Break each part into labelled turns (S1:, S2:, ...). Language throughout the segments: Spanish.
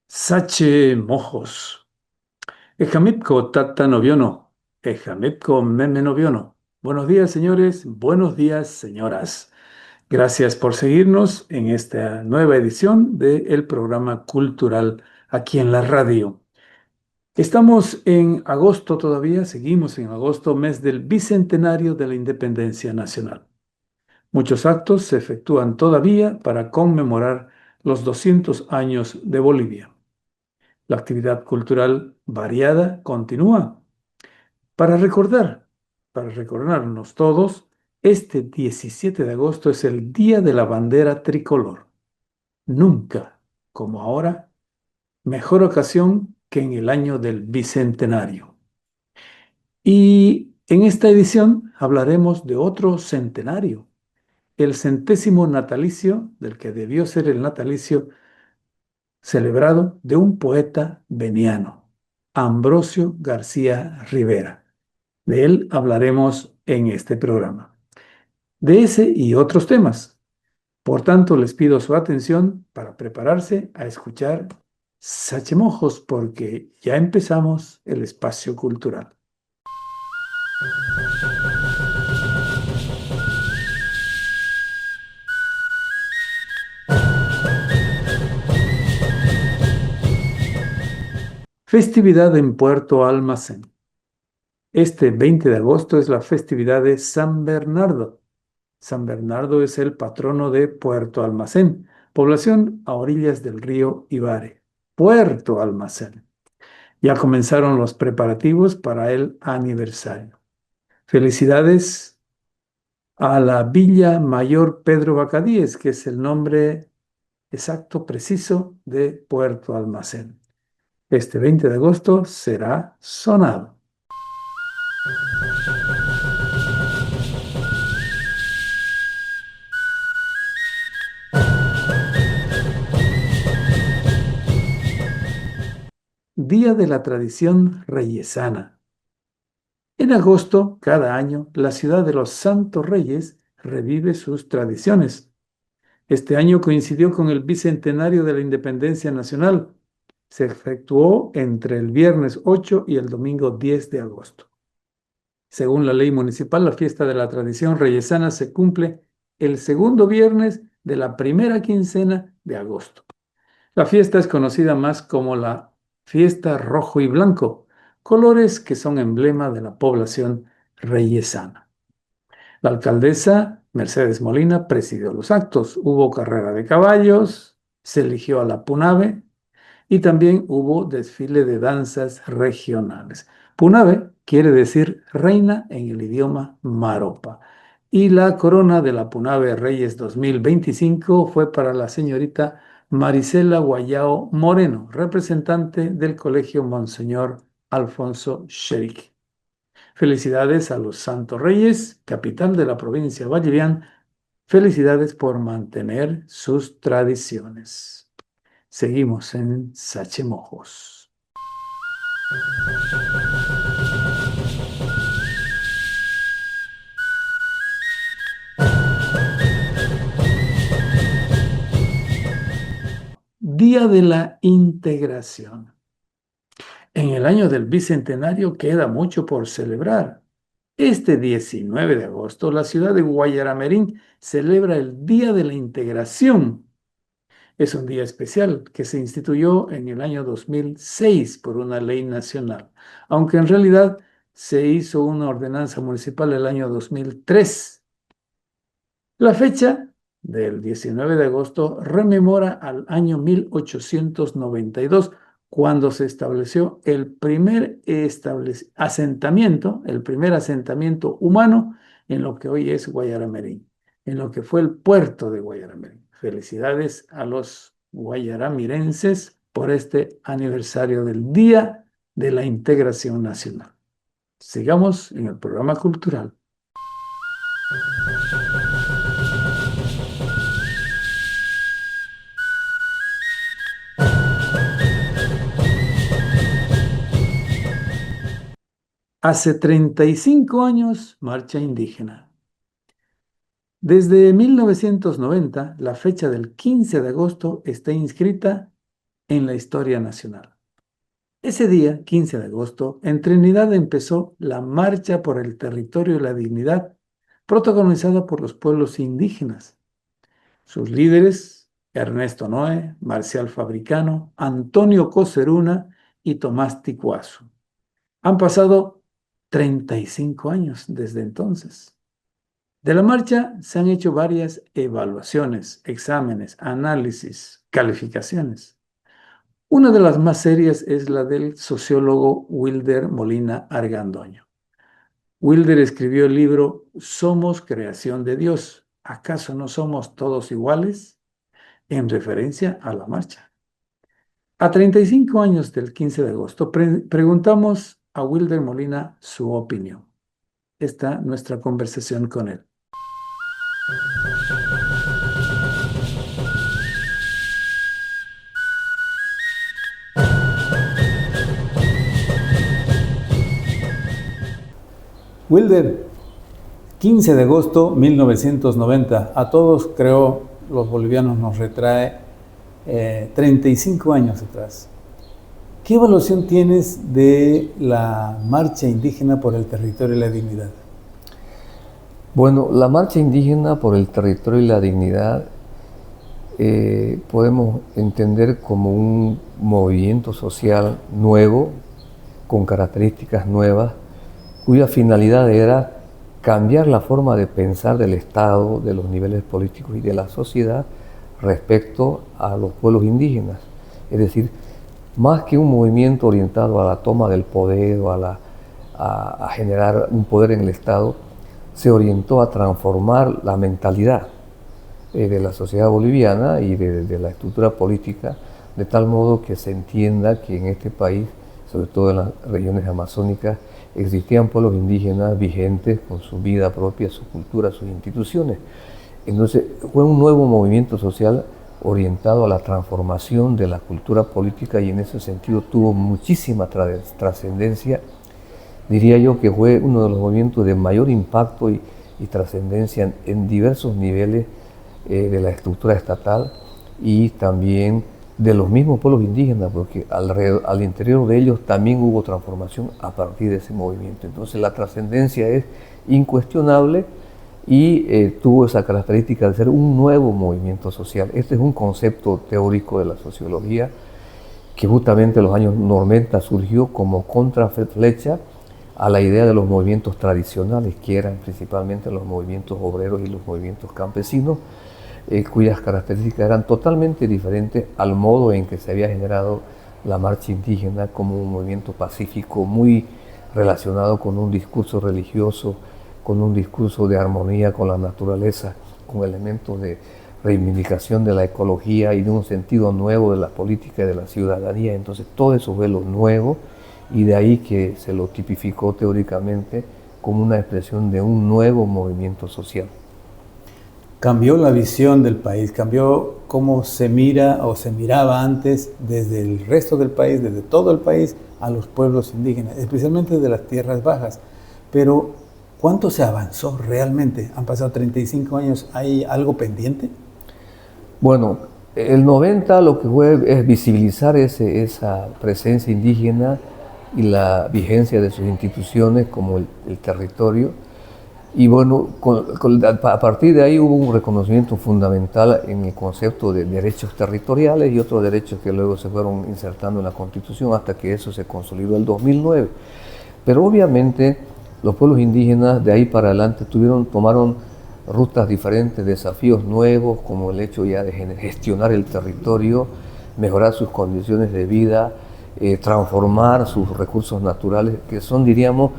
S1: Sache mojos. Ejamipco tata noviono. Ejamipco meme noviono. Buenos días, señores. Buenos días, señoras. Gracias por seguirnos en esta nueva edición del programa cultural aquí en la radio. Estamos en agosto todavía, seguimos en agosto, mes del bicentenario de la independencia nacional. Muchos actos se efectúan todavía para conmemorar los 200 años de Bolivia. La actividad cultural variada continúa. Para recordar, para recordarnos todos, este 17 de agosto es el Día de la Bandera Tricolor. Nunca, como ahora, mejor ocasión que en el año del Bicentenario. Y en esta edición hablaremos de otro centenario, el 100º natalicio, del que debió ser el natalicio celebrado, de un poeta veniano, Ambrosio García Rivera. De él hablaremos en este programa. De ese y otros temas. Por tanto, les pido su atención para prepararse a escuchar Sachemojos, porque ya empezamos el espacio cultural. Festividad en Puerto Almacén. Este 20 de agosto es la festividad de San Bernardo. San Bernardo es el patrono de Puerto Almacén, población a orillas del río Ibarre. Puerto Almacén. Ya comenzaron los preparativos para el aniversario. Felicidades a la Villa Mayor Pedro Bacadíes, que es el nombre exacto, preciso de Puerto Almacén. Este 20 de agosto será sonado. Día de la Tradición Reyesana. En agosto, cada año, la ciudad de los Santos Reyes revive sus tradiciones. Este año coincidió con el bicentenario de la independencia nacional. Se efectuó entre el viernes 8 y el domingo 10 de agosto. Según la ley municipal, la fiesta de la tradición reyesana se cumple el segundo viernes de la primera quincena de agosto. La fiesta es conocida más como la fiesta rojo y blanco, colores que son emblema de la población reyesana. La alcaldesa Mercedes Molina presidió los actos. Hubo carrera de caballos, se eligió a la Punave y también hubo desfile de danzas regionales. Punave quiere decir reina en el idioma maropa. Y la corona de la Punave Reyes 2025 fue para la señorita Marisela Guayao Moreno, representante del Colegio Monseñor Alfonso Sherick. Felicidades a los Santos Reyes, capital de la provincia Vallevián. Felicidades por mantener sus tradiciones. Seguimos en Sachemojos. Día de la Integración. En el año del Bicentenario queda mucho por celebrar. Este 19 de agosto, la ciudad de Guayaramerín celebra el Día de la Integración. Es un día especial que se instituyó en el año 2006 por una ley nacional, aunque en realidad se hizo una ordenanza municipal el año 2003. La fecha del 19 de agosto rememora al año 1892, cuando se estableció el primer asentamiento, el primer asentamiento humano en lo que hoy es Guayaramerín, en lo que fue el puerto de Guayaramerín. Felicidades a los guayaramirenses por este aniversario del Día de la Integración Nacional. Sigamos en el programa cultural. Hace 35 años, marcha indígena. Desde 1990, la fecha del 15 de agosto está inscrita en la historia nacional. Ese día, 15 de agosto, en Trinidad empezó la Marcha por el Territorio y la Dignidad, protagonizada por los pueblos indígenas. Sus líderes, Ernesto Noé, Marcial Fabricano, Antonio Coseruna y Tomás Ticuazo. Han pasado 35 años desde entonces. De la marcha se han hecho varias evaluaciones, exámenes, análisis, calificaciones. Una de las más serias es la del sociólogo Wilder Molina Argandoño. Wilder escribió el libro Somos creación de Dios. ¿Acaso no somos todos iguales? En referencia a la marcha. A 35 años del 15 de agosto, preguntamos a Wilder Molina su opinión. Esta nuestra conversación con él. Wilder, 15 de agosto 1990. A todos, creo, los bolivianos nos retrae 35 años atrás. ¿Qué evaluación tienes de la marcha indígena por el territorio y la dignidad?
S2: Bueno, la marcha indígena por el territorio y la dignidad podemos entender como un movimiento social nuevo, con características nuevas, cuya finalidad era cambiar la forma de pensar del Estado, de los niveles políticos y de la sociedad respecto a los pueblos indígenas. Es decir, más que un movimiento orientado a la toma del poder o a generar un poder en el Estado, se orientó a transformar la mentalidad de la sociedad boliviana y de la estructura política, de tal modo que se entienda que en este país, sobre todo en las regiones amazónicas, existían pueblos indígenas vigentes con su vida propia, su cultura, sus instituciones. Entonces fue un nuevo movimiento social orientado a la transformación de la cultura política y en ese sentido tuvo muchísima trascendencia. Diría yo que fue uno de los movimientos de mayor impacto y trascendencia en diversos niveles de la estructura estatal y también de los mismos pueblos indígenas, porque al interior de ellos también hubo transformación a partir de ese movimiento. Entonces la trascendencia es incuestionable y tuvo esa característica de ser un nuevo movimiento social. Este es un concepto teórico de la sociología que justamente en los años 90 surgió como contraflecha a la idea de los movimientos tradicionales, que eran principalmente los movimientos obreros y los movimientos campesinos, cuyas características eran totalmente diferentes al modo en que se había generado la marcha indígena como un movimiento pacífico muy relacionado con un discurso religioso, con un discurso de armonía con la naturaleza, con elementos de reivindicación de la ecología y de un sentido nuevo de la política y de la ciudadanía. Entonces todo eso fue lo nuevo y de ahí que se lo tipificó teóricamente como una expresión de un nuevo movimiento social.
S1: Cambió la visión del país, cambió cómo se mira o se miraba antes desde el resto del país, desde todo el país, a los pueblos indígenas, especialmente de las tierras bajas. Pero, ¿cuánto se avanzó realmente? Han pasado 35 años, ¿hay algo pendiente?
S2: Bueno, el 90 lo que fue es visibilizar esa presencia indígena y la vigencia de sus instituciones como el territorio. Y bueno, a partir de ahí hubo un reconocimiento fundamental en el concepto de derechos territoriales y otros derechos que luego se fueron insertando en la Constitución hasta que eso se consolidó en el 2009. Pero obviamente los pueblos indígenas de ahí para adelante tomaron rutas diferentes, desafíos nuevos, como el hecho ya de gestionar el territorio, mejorar sus condiciones de vida, transformar sus recursos naturales, que son, diríamos,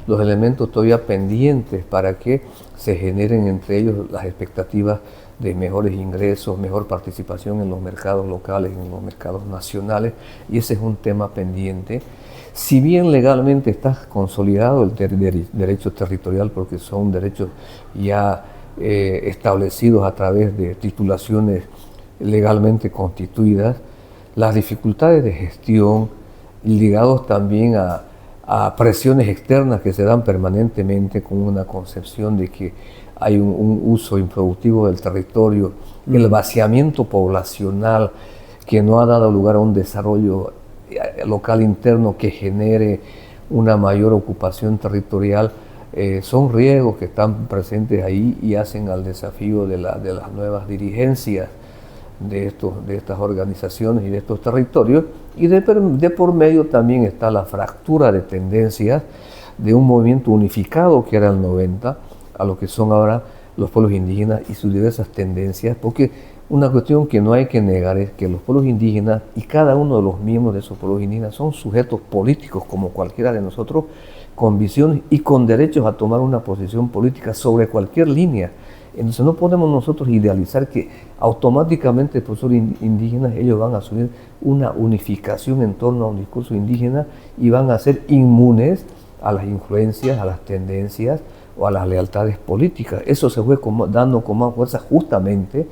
S2: los elementos todavía pendientes para que se generen entre ellos las expectativas de mejores ingresos, mejor participación en los mercados locales, en los mercados nacionales, y ese es un tema pendiente. Si bien legalmente está consolidado el derecho territorial, porque son derechos ya establecidos a través de titulaciones legalmente constituidas, las dificultades de gestión ligados también a a presiones externas que se dan permanentemente con una concepción de que hay un uso improductivo del territorio, el vaciamiento poblacional que no ha dado lugar a un desarrollo local interno que genere una mayor ocupación territorial, son riesgos que están presentes ahí y hacen al desafío de las nuevas dirigencias de estas organizaciones y de estos territorios, y de por medio también está la fractura de tendencias de un movimiento unificado que era el 90 a lo que son ahora los pueblos indígenas y sus diversas tendencias, porque una cuestión que no hay que negar es que los pueblos indígenas y cada uno de los miembros de esos pueblos indígenas son sujetos políticos como cualquiera de nosotros, con visiones y con derechos a tomar una posición política sobre cualquier línea. Entonces no podemos nosotros idealizar que automáticamente por ser indígenas ellos van a asumir una unificación en torno a un discurso indígena y van a ser inmunes a las influencias, a las tendencias o a las lealtades políticas. Eso se fue dando con más fuerza justamente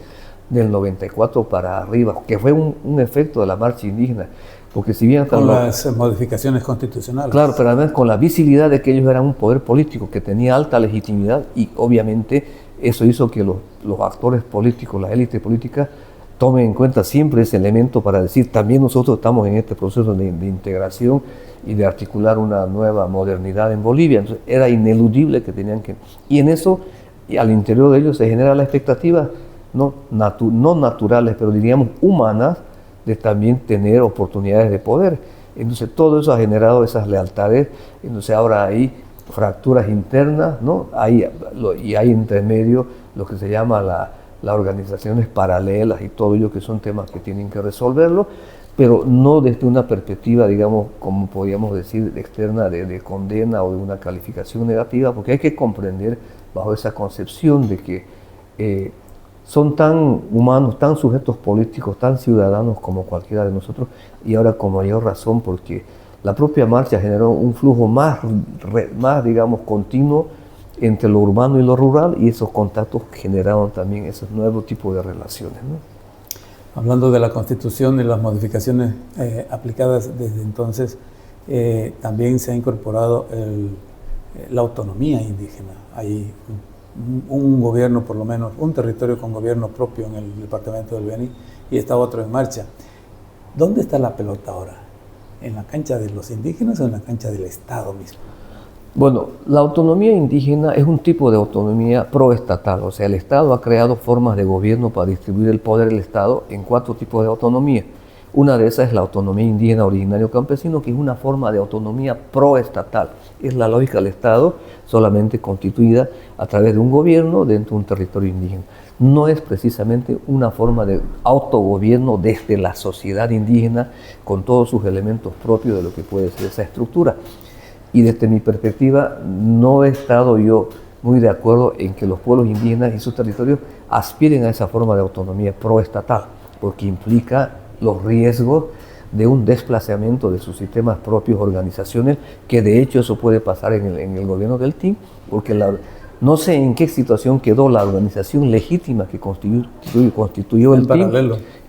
S2: del 94 para arriba, que fue un efecto de la marcha indígena. Porque si bien
S1: con las modificaciones constitucionales.
S2: Claro, pero además con la visibilidad de que ellos eran un poder político que tenía alta legitimidad, y obviamente eso hizo que los actores políticos, la élite política, tomen en cuenta siempre ese elemento para decir, también nosotros estamos en este proceso de integración y de articular una nueva modernidad en Bolivia. Entonces era ineludible que tenían que... Y en eso, y al interior de ellos se genera la expectativa, no naturales, pero diríamos humanas, de también tener oportunidades de poder. Entonces todo eso ha generado esas lealtades. Entonces ahora hay fracturas internas, ¿no? Y hay entre medio lo que se llama las organizaciones paralelas y todo ello, que son temas que tienen que resolverlo, pero no desde una perspectiva, digamos, como podríamos decir, externa de condena o de una calificación negativa, porque hay que comprender bajo esa concepción de que son tan humanos, tan sujetos políticos, tan ciudadanos como cualquiera de nosotros, y ahora con mayor razón porque la propia marcha generó un flujo más digamos, continuo entre lo urbano y lo rural, y esos contactos generaron también esos nuevos tipos de relaciones, ¿no?
S1: Hablando de la Constitución y las modificaciones aplicadas desde entonces, también se ha incorporado la autonomía indígena. Hay un gobierno, por lo menos, un territorio con gobierno propio en el departamento del Beni, y está otro en marcha. ¿Dónde está la pelota ahora? ¿En la cancha de los indígenas o en la cancha del Estado mismo?
S2: Bueno, la autonomía indígena es un tipo de autonomía proestatal, o sea, el Estado ha creado formas de gobierno para distribuir el poder del Estado en 4 tipos de autonomía. Una de esas es la autonomía indígena originario campesino, que es una forma de autonomía proestatal. Es la lógica del Estado, solamente constituida a través de un gobierno dentro de un territorio indígena. No es precisamente una forma de autogobierno desde la sociedad indígena, con todos sus elementos propios de lo que puede ser esa estructura. Y desde mi perspectiva, no he estado yo muy de acuerdo en que los pueblos indígenas y sus territorios aspiren a esa forma de autonomía proestatal, porque implica los riesgos de un desplazamiento de sus sistemas propios, organizaciones, que de hecho eso puede pasar en el gobierno del TIM, porque no sé en qué situación quedó la organización legítima que constituyó el TIM,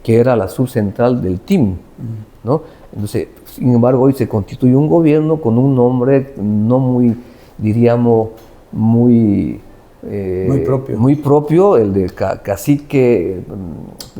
S2: que era la subcentral del TIM, ¿no? Entonces, sin embargo, hoy se constituye un gobierno con un nombre no muy, diríamos, muy propio, el de cacique,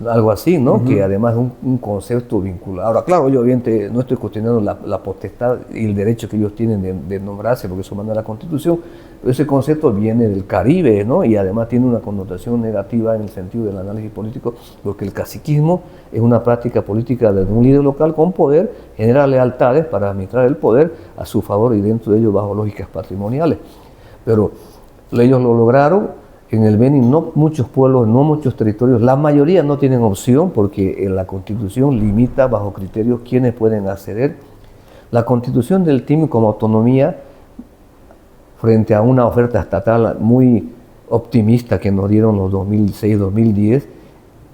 S2: algo así, ¿no? Que además es un concepto vinculado. Ahora, claro, yo obviamente no estoy cuestionando la potestad y el derecho que ellos tienen de nombrarse, porque eso manda la Constitución, pero ese concepto viene del Caribe, ¿no? Y además tiene una connotación negativa en el sentido del análisis político, porque el caciquismo es una práctica política de un líder local con poder, genera lealtades para administrar el poder a su favor y dentro de ello bajo lógicas patrimoniales. Pero ellos lo lograron. En el Beni no muchos pueblos, no muchos territorios, la mayoría no tienen opción porque en la Constitución limita bajo criterios quiénes pueden acceder. La Constitución del TIM como autonomía, frente a una oferta estatal muy optimista que nos dieron los 2006-2010,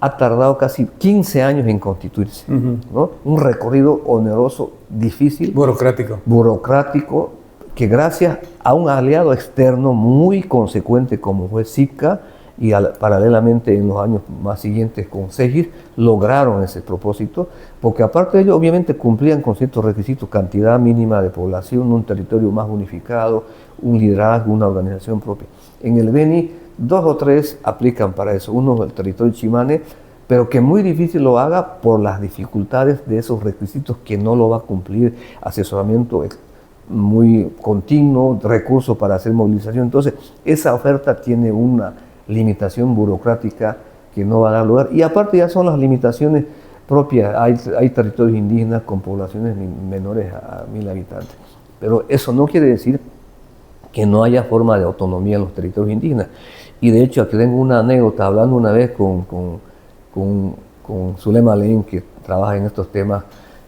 S2: ha tardado casi 15 años en constituirse, ¿no? Un recorrido oneroso, difícil, burocrático, que gracias a un aliado externo muy consecuente como fue SIPCA, y paralelamente en los años más siguientes con Segis lograron ese propósito, porque aparte de ello obviamente cumplían con ciertos requisitos, cantidad mínima de población, un territorio más unificado, un liderazgo, una organización propia. En el Beni, dos o tres aplican para eso. Uno, el territorio Chimane, pero que muy difícil lo haga por las dificultades de esos requisitos que no lo va a cumplir, asesoramiento muy continuo, recursos para hacer movilización. Entonces, esa oferta tiene una limitación burocrática que no va a dar lugar. Y aparte ya son las limitaciones propias. Hay territorios indígenas con poblaciones menores a 1000 habitantes. Pero eso no quiere decir que no haya forma de autonomía en los territorios indígenas. Y de hecho, aquí tengo una anécdota, hablando una vez con Zulema Lenin, que trabaja en estos temas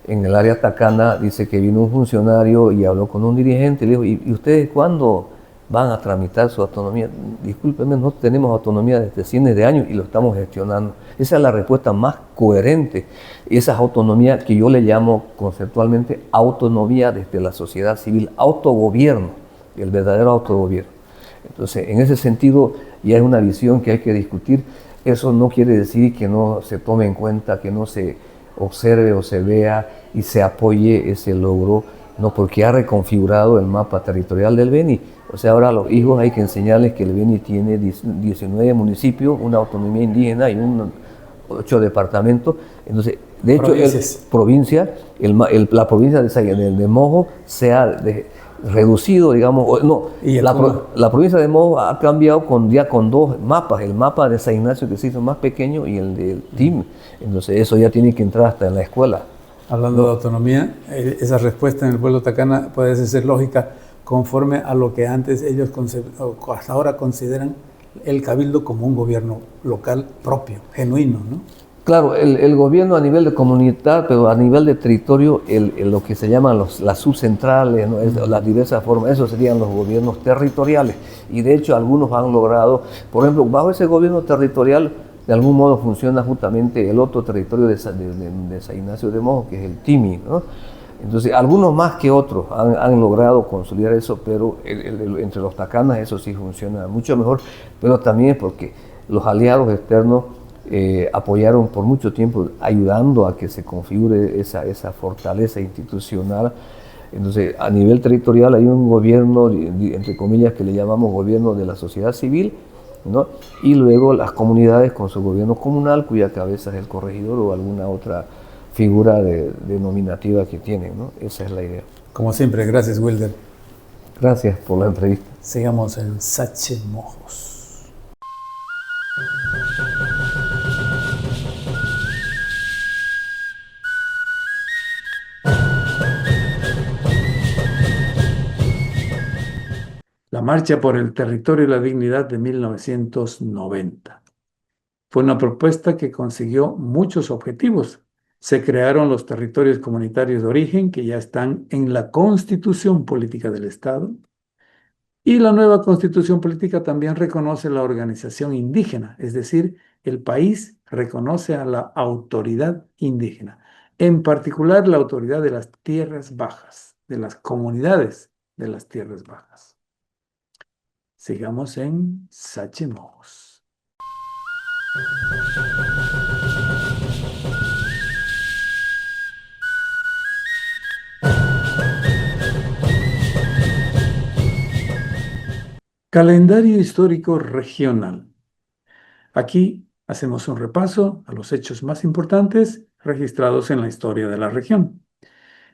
S2: en el área Tacana, dice que vino un funcionario y habló con un dirigente y le dijo, ¿y ustedes cuándo van a tramitar su autonomía? Discúlpenme, nosotros tenemos autonomía desde cientos de años y lo estamos gestionando. Esa es la respuesta más coherente. Esa es autonomía que yo le llamo conceptualmente autonomía desde la sociedad civil, autogobierno, el verdadero autogobierno. Entonces, en ese sentido, ya es una visión que hay que discutir. Eso no quiere decir que no se tome en cuenta, que no se observe o se vea y se apoye ese logro, no, porque ha reconfigurado el mapa territorial del Beni. O sea, ahora a los hijos hay que enseñarles que el Beni tiene 19 municipios, una autonomía indígena y 8 departamentos. Entonces, de hecho, la provincia de Mojo se ha reducido, digamos, no, la provincia de Mojo ha cambiado ya con dos mapas, el mapa de San Ignacio que se hizo más pequeño y el del TIM. Entonces eso ya tiene que entrar hasta en la escuela.
S1: Hablando de autonomía, esa respuesta en el pueblo Tacana puede ser lógica conforme a lo que antes ellos hasta ahora consideran el cabildo como un gobierno local propio, genuino, ¿no?
S2: Claro, el gobierno a nivel de comunidad, pero a nivel de territorio, lo que se llaman las subcentrales, ¿no? Las diversas formas, esos serían los gobiernos territoriales. Y de hecho algunos han logrado, por ejemplo, bajo ese gobierno territorial, de algún modo funciona justamente el otro territorio de San Ignacio de Mojo, que es el TIMI, ¿no? Entonces, algunos más que otros han logrado consolidar eso, pero entre los tacanas eso sí funciona mucho mejor, pero también porque los aliados externos apoyaron por mucho tiempo, ayudando a que se configure esa fortaleza institucional. Entonces, a nivel territorial hay un gobierno, entre comillas, que le llamamos gobierno de la sociedad civil, ¿no? Y luego las comunidades con su gobierno comunal, cuya cabeza es el corregidor o alguna otra figura denominativa que tienen, ¿no? Esa es la idea.
S1: Como siempre, gracias, Wilder.
S2: Gracias por la entrevista.
S1: Sigamos en Sache Mojos. La Marcha por el Territorio y la Dignidad de 1990. Fue una propuesta que consiguió muchos objetivos. Se crearon los territorios comunitarios de origen que ya están en la Constitución Política del Estado. Y la nueva Constitución Política también reconoce la organización indígena, es decir, el país reconoce a la autoridad indígena, en particular la autoridad de las tierras bajas, de las comunidades de las tierras bajas. Sigamos en Sachemojos. Calendario histórico regional. Aquí hacemos un repaso a los hechos más importantes registrados en la historia de la región.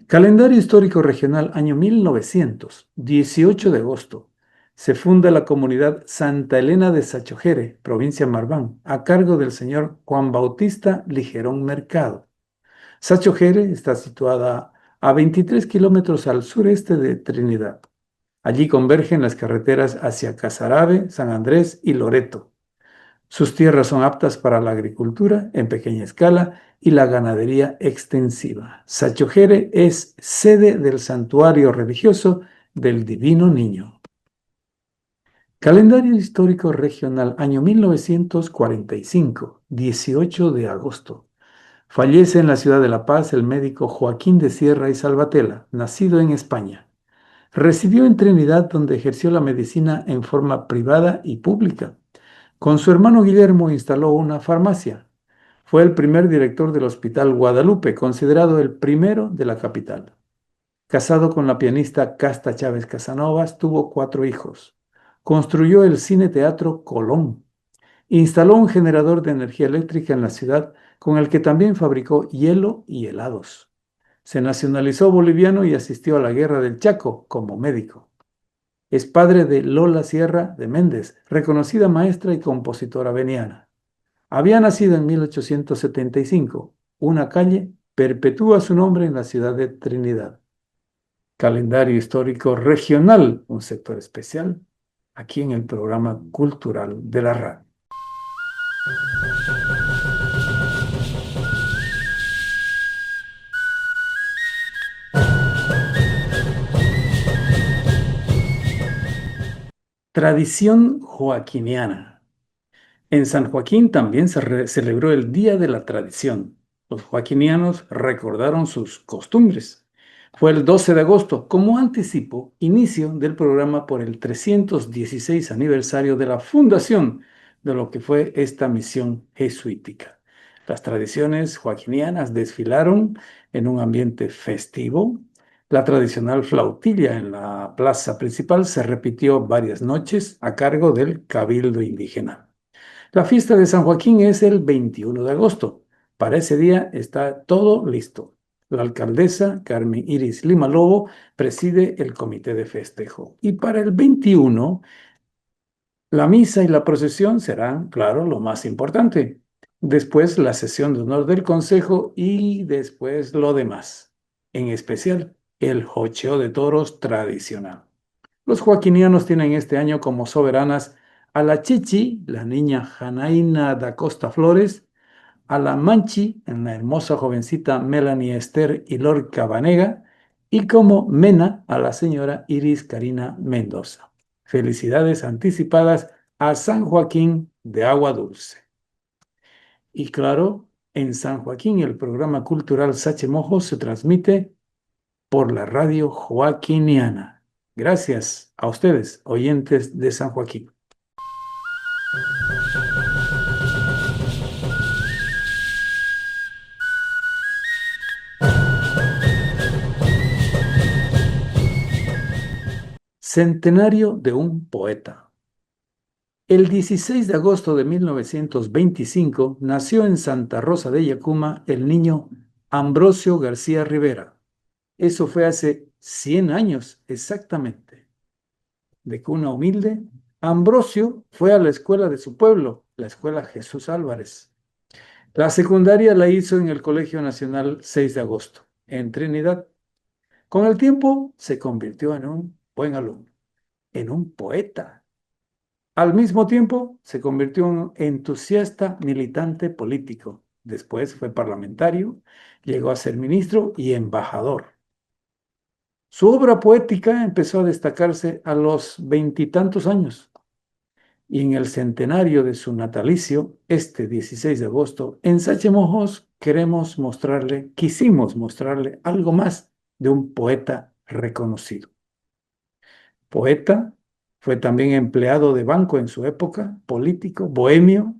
S1: Calendario histórico regional año 1900, 18 de agosto. Se funda la comunidad Santa Elena de Sachojere, provincia Marbán, a cargo del señor Juan Bautista Ligerón Mercado. Sachojere está situada a 23 kilómetros al sureste de Trinidad. Allí convergen las carreteras hacia Casarabe, San Andrés y Loreto. Sus tierras son aptas para la agricultura en pequeña escala y la ganadería extensiva. Sachojere es sede del santuario religioso del Divino Niño. Calendario histórico regional, año 1945, 18 de agosto. Fallece en la ciudad de La Paz el médico Joaquín de Sierra y Salvatella, nacido en España. Residió en Trinidad, donde ejerció la medicina en forma privada y pública. Con su hermano Guillermo instaló una farmacia. Fue el primer director del Hospital Guadalupe, considerado el primero de la capital. Casado con la pianista Casta Chávez Casanovas, tuvo 4 hijos. Construyó el Cine Teatro Colón. Instaló un generador de energía eléctrica en la ciudad con el que también fabricó hielo y helados. Se nacionalizó boliviano y asistió a la Guerra del Chaco como médico. Es padre de Lola Sierra de Méndez, reconocida maestra y compositora veniana. Había nacido en 1875. Una calle perpetúa su nombre en la ciudad de Trinidad. Calendario histórico regional, un sector especial, aquí en el programa cultural de la radio. Tradición joaquiniana. En San Joaquín también se celebró el Día de la Tradición. Los joaquinianos recordaron sus costumbres. Fue el 12 de agosto, como anticipo, inicio del programa por el 316 aniversario de la fundación de lo que fue esta misión jesuítica. Las tradiciones joaquinianas desfilaron en un ambiente festivo. La tradicional flautilla en la plaza principal se repitió varias noches a cargo del Cabildo Indígena. La fiesta de San Joaquín es el 21 de agosto. Para ese día está todo listo. La alcaldesa Carmen Iris Lima Lobo preside el comité de festejo. Y para el 21, la misa y la procesión serán, claro, lo más importante. Después la sesión de honor del consejo y después lo demás. En especial, el jocheo de toros tradicional. Los joaquinianos tienen este año como soberanas a la Chichi, la niña Janaína da Costa Flores, a la Manchi, la hermosa jovencita Melanie Esther y Lorca Banega, y como Mena a la señora Iris Karina Mendoza. Felicidades anticipadas a San Joaquín de Agua Dulce. Y claro, en San Joaquín el programa cultural Sachemojo se transmite por la radio joaquiniana. Gracias a ustedes, oyentes de San Joaquín. Centenario de un poeta. El 16 de agosto de 1925 nació en Santa Rosa de Yacuma el niño Ambrosio García Rivera. Eso fue hace 100 años exactamente. De cuna humilde, Ambrosio fue a la escuela de su pueblo, la escuela Jesús Álvarez. La secundaria la hizo en el Colegio Nacional 6 de Agosto, en Trinidad. Con el tiempo se convirtió en un buen alumno, en un poeta. Al mismo tiempo se convirtió en un entusiasta militante político. Después fue parlamentario, llegó a ser ministro y embajador. Su obra poética empezó a destacarse a los 20 y tantos años. Y en el centenario de su natalicio, este 16 de agosto, en Sachemojos quisimos mostrarle algo más de un poeta reconocido. Poeta, fue también empleado de banco en su época, político, bohemio.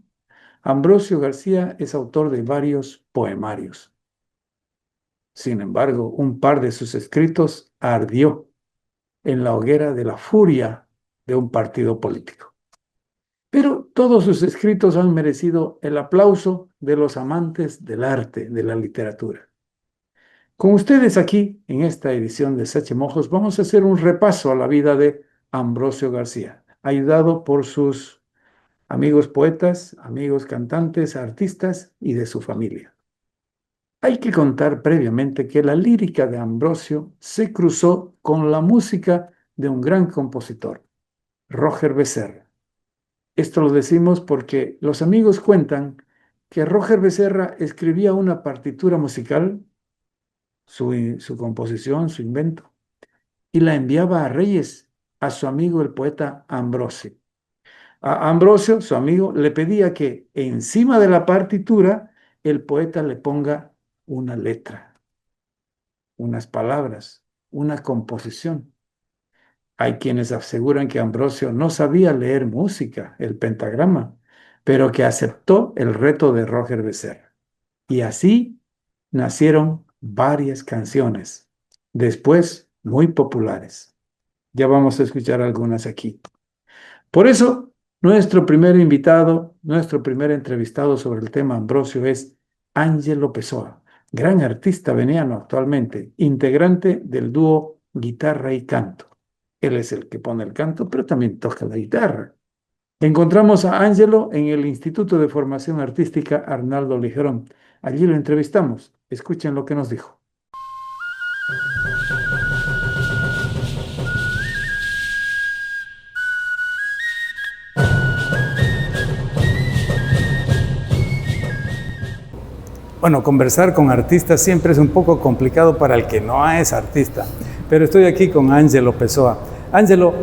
S1: Ambrosio García es autor de varios poemarios. Sin embargo, un par de sus escritos ardió en la hoguera de la furia de un partido político. Pero todos sus escritos han merecido el aplauso de los amantes del arte, de la literatura. Con ustedes aquí, en esta edición de Sachemojos, vamos a hacer un repaso a la vida de Ambrosio García, ayudado por sus amigos poetas, amigos cantantes, artistas y de su familia. Hay que contar previamente que la lírica de Ambrosio se cruzó con la música de un gran compositor, Roger Becerra. Esto lo decimos porque los amigos cuentan que Roger Becerra escribía una partitura musical, su composición, su invento, y la enviaba a Reyes, a su amigo el poeta Ambrosio. A Ambrosio, su amigo, le pedía que encima de la partitura el poeta le ponga una letra, unas palabras, una composición. Hay quienes aseguran que Ambrosio no sabía leer música, el pentagrama, pero que aceptó el reto de Roger Becerra. Y así nacieron varias canciones, después muy populares. Ya vamos a escuchar algunas aquí. Por eso, nuestro primer invitado, nuestro primer entrevistado sobre el tema Ambrosio es Ángelo Pessoa, gran artista veniano actualmente, integrante del dúo guitarra y canto. Él es el que pone el canto, pero también toca la guitarra. Encontramos a Ángelo en el Instituto de Formación Artística Arnaldo Ligerón. Allí lo entrevistamos. Escuchen lo que nos dijo. Bueno, conversar con artistas siempre es un poco complicado para el que no es artista, pero estoy aquí con Ángelo Pessoa. Ángelo,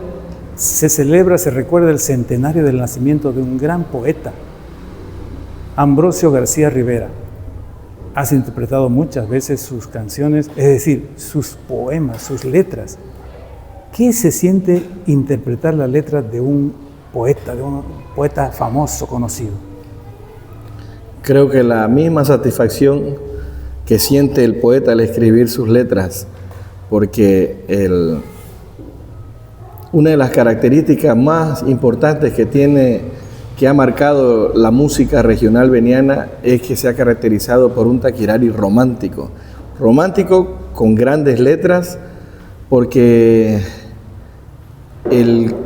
S1: se recuerda el centenario del nacimiento de un gran poeta, Ambrosio García Rivera. Has interpretado muchas veces sus canciones, es decir, sus poemas, sus letras. ¿Qué se siente interpretar las letras de un poeta famoso, conocido?
S3: Creo que la misma satisfacción que siente el poeta al escribir sus letras, porque una de las características más importantes que ha marcado la música regional veniana es que se ha caracterizado por un taquirari romántico. Romántico con grandes letras, porque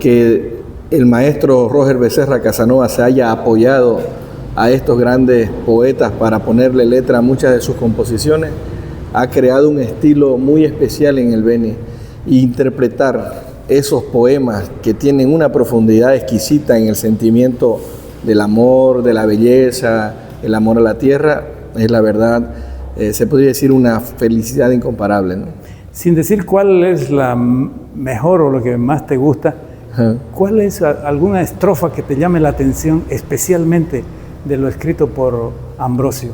S3: que el maestro Roger Becerra Casanova se haya apoyado a estos grandes poetas para ponerle letra a muchas de sus composiciones, ha creado un estilo muy especial en el Beni. Interpretar esos poemas que tienen una profundidad exquisita en el sentimiento del amor, de la belleza, el amor a la tierra, es la verdad, se podría decir una felicidad incomparable, ¿no?
S1: Sin decir cuál es la mejor o lo que más te gusta, ¿cuál es alguna estrofa que te llame la atención especialmente de lo escrito por Ambrosio?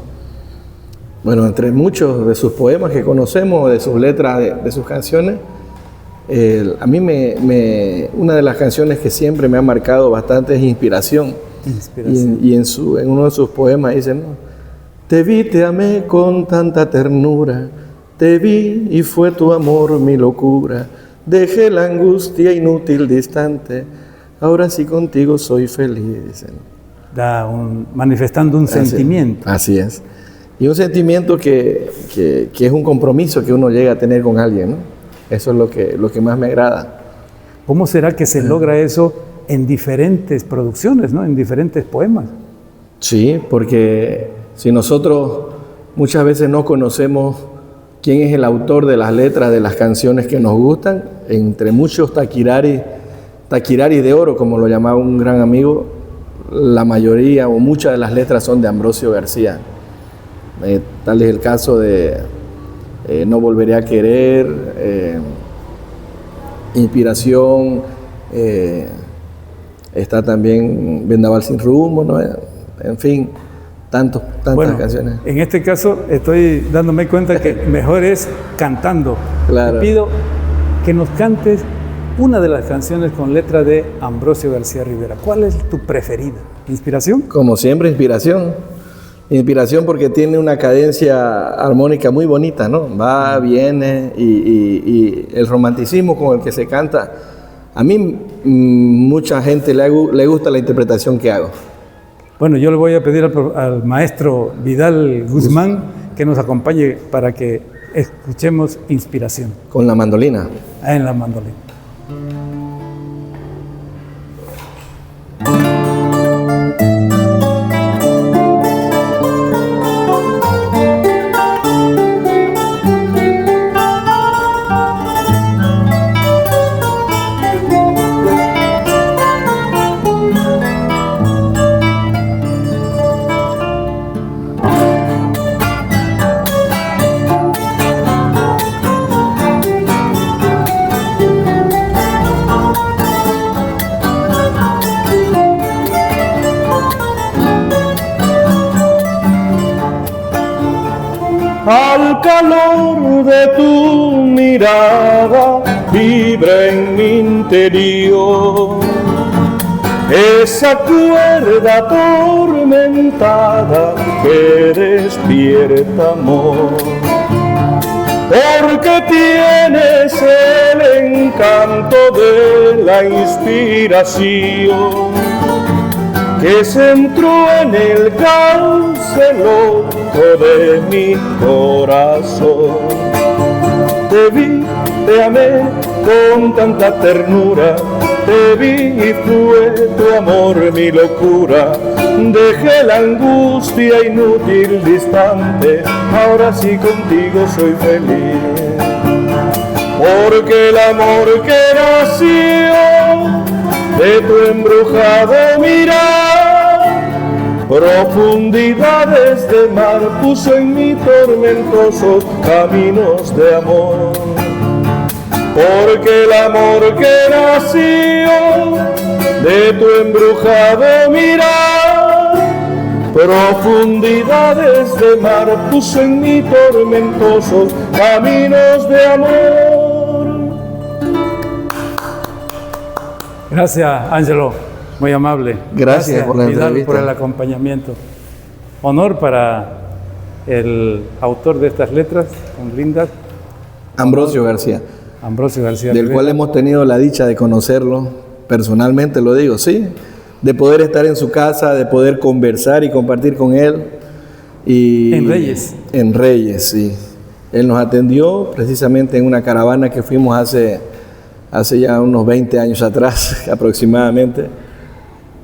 S3: Bueno, entre muchos de sus poemas que conocemos, de sus letras, de sus canciones, a mí una de las canciones que siempre me ha marcado bastante es Inspiración. Y en uno de sus poemas dice, ¿no? Te vi, te amé con tanta ternura, te vi y fue tu amor mi locura, dejé la angustia inútil distante, ahora sí contigo soy feliz, dicen.
S1: Manifestando un sentimiento.
S3: Así es. Y un sentimiento que es un compromiso que uno llega a tener con alguien, ¿no? Eso es lo que más me agrada.
S1: ¿Cómo será que se logra eso en diferentes producciones, ¿no? En diferentes poemas?
S3: Sí, porque si nosotros muchas veces no conocemos quién es el autor de las letras de las canciones que nos gustan, entre muchos taquirari de oro, como lo llamaba un gran amigo, la mayoría o muchas de las letras son de Ambrosio García. Tal es el caso de No volveré a querer, Inspiración, está también Vendaval sin rumbo, ¿no? En fin, tantas canciones.
S1: En este caso estoy dándome cuenta que mejor es cantando.
S3: Claro.
S1: Te pido que nos cantes una de las canciones con letra de Ambrosio García Rivera. ¿Cuál es tu preferida? ¿Inspiración?
S3: Como siempre, Inspiración. Inspiración porque tiene una cadencia armónica muy bonita, ¿no? Va, viene y el romanticismo con el que se canta. A mí mucha gente le gusta la interpretación que hago.
S1: Bueno, yo le voy a pedir al maestro Vidal Guzmán que nos acompañe para que escuchemos Inspiración.
S3: Con la mandolina.
S1: En la mandolina.
S4: Al calor de tu mirada vibra en mi interior esa cuerda atormentada que despierta amor. Porque tienes el encanto de la inspiración que se entró en el cauce loco de mi corazón. Te vi, te amé con tanta ternura, te vi y fue tu amor mi locura. Dejé la angustia inútil distante, ahora sí contigo soy feliz. Porque el amor que nació de tu embrujado mirar, profundidades de mar puso en mí tormentosos caminos de amor. Porque el amor que nació de tu embrujado mirar, profundidades de mar puso en mí tormentosos caminos de amor.
S1: Gracias, Ángelo, muy amable.
S3: Gracias por la
S1: Vidal,
S3: entrevista.
S1: por el acompañamiento. Honor para el autor de estas letras, tan lindas,
S3: Ambrosio García,
S1: Ambrosio García
S3: del
S1: Rivera.
S3: cual hemos tenido la dicha de conocerlo, personalmente lo digo, sí, de poder estar en su casa, de poder conversar y compartir con él. Y
S1: En Reyes.
S3: En Reyes, sí. Él nos atendió precisamente en una caravana que fuimos hace ya unos 20 años atrás aproximadamente.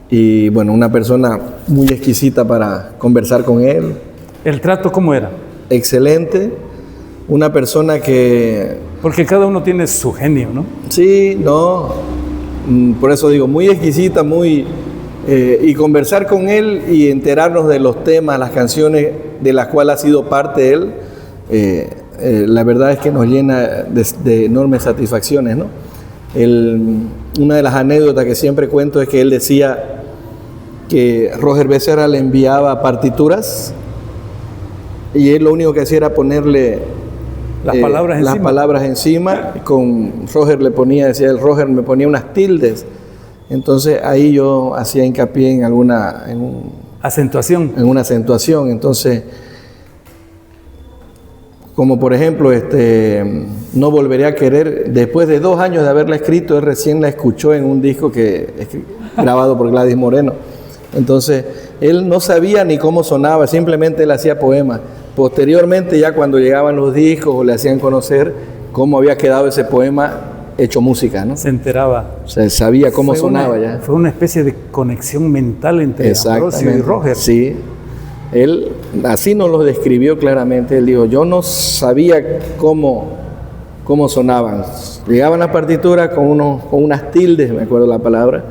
S3: Y bueno, una persona muy exquisita para conversar con él,
S1: ¿El trato cómo era?
S3: excelente, una persona que
S1: Porque cada uno tiene su genio, ¿no?
S3: sí, no, por eso digo, muy exquisita, y conversar con él y enterarnos de los temas, las canciones de las cuales ha sido parte él, la verdad es que nos llena de enormes satisfacciones, ¿no? Una de las anécdotas que siempre cuento es que él decía que Roger Becerra le enviaba partituras y él lo único que hacía era ponerle
S1: Las palabras encima.
S3: y con Roger le ponía, decía el Roger me ponía unas tildes. Entonces ahí yo hacía hincapié en
S1: Acentuación.
S3: una acentuación. Entonces, como por ejemplo, No volveré a querer, después de 2 años de haberla escrito, él recién la escuchó en un disco grabado por Gladys Moreno. Entonces, él no sabía ni cómo sonaba, simplemente él hacía poemas. Posteriormente, ya cuando llegaban los discos o le hacían conocer cómo había quedado ese poema hecho música, ¿no?
S1: Se enteraba.
S3: O sea, él sabía cómo sonaba ya.
S1: Fue una especie de conexión mental entre Ambrosio y Roger.
S3: Sí. Él así nos lo describió claramente. Él dijo, yo no sabía cómo sonaban. Llegaban las partituras con unas tildes, me acuerdo la palabra,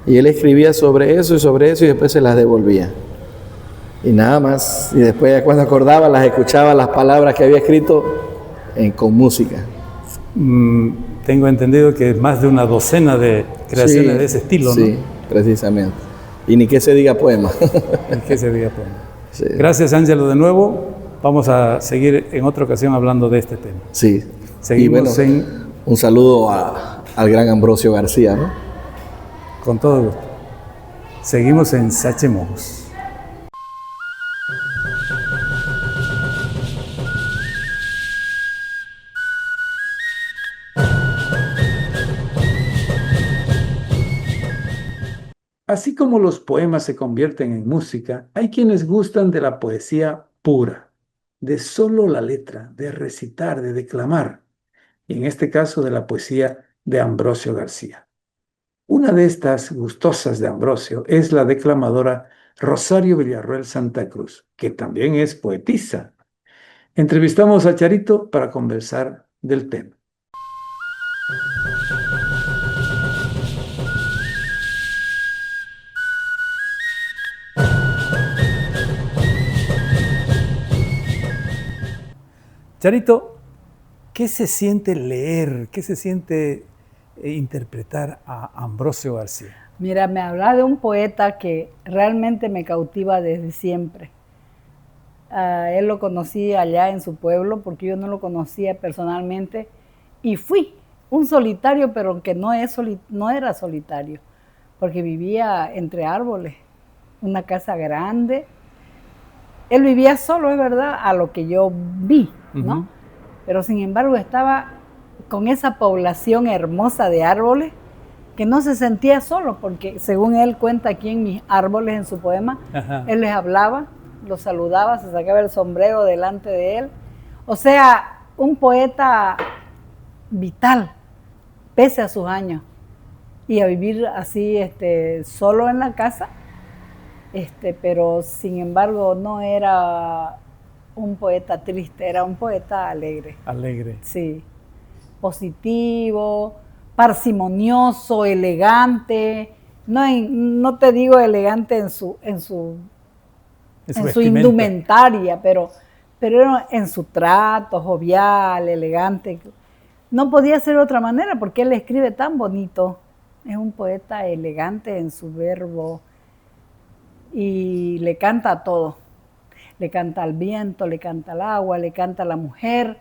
S3: y él escribía sobre eso y después se las devolvía. Y nada más. Y después ya cuando acordaba, las escuchaba las palabras que había escrito con música.
S1: Tengo entendido que más de una docena de creaciones
S3: Sí,
S1: de ese estilo, ¿no?
S3: Sí, precisamente. Y ni que se diga poema.
S1: El que se diga poema.
S3: Sí.
S1: Gracias, Ángelo, de nuevo. Vamos a seguir en otra ocasión hablando de este tema.
S3: Sí.
S1: Seguimos
S3: y bueno, un saludo al gran Ambrosio García, ¿no?
S1: Con todo gusto. Seguimos en Sachemojos. Así como los poemas se convierten en música, hay quienes gustan de la poesía pura, de solo la letra, de recitar, de declamar, y en este caso de la poesía de Ambrosio García. Una de estas gustosas de Ambrosio es la declamadora Rosario Villarroel Santa Cruz, que también es poetisa. Entrevistamos a Charito para conversar del tema. Charito, ¿qué se siente leer? ¿Qué se siente interpretar a Ambrosio García?
S5: Mira, me habla de un poeta que realmente me cautiva desde siempre. Él lo conocí allá en su pueblo porque yo no lo conocía personalmente y fui un solitario, pero que no era solitario, porque vivía entre árboles, una casa grande. Él vivía solo, es verdad, a lo que yo vi, ¿no?
S1: Ujú.
S5: Pero sin embargo estaba con esa población hermosa de árboles que no se sentía solo, porque según él cuenta aquí en Mis árboles, en su poema,
S1: Ajá.
S5: él les hablaba, los saludaba, se sacaba el sombrero delante de él. O sea, un poeta vital, pese a sus años, y a vivir así solo en la casa, pero sin embargo no era un poeta triste, era un poeta alegre.
S1: Alegre.
S5: Sí, positivo, parsimonioso, elegante. No te digo elegante en su
S1: vestimenta.
S5: indumentaria, pero en su trato, jovial, elegante. No podía ser de otra manera porque él escribe tan bonito. Es un poeta elegante en su verbo y le canta a todo. Le canta al viento, le canta al agua, le canta a la mujer,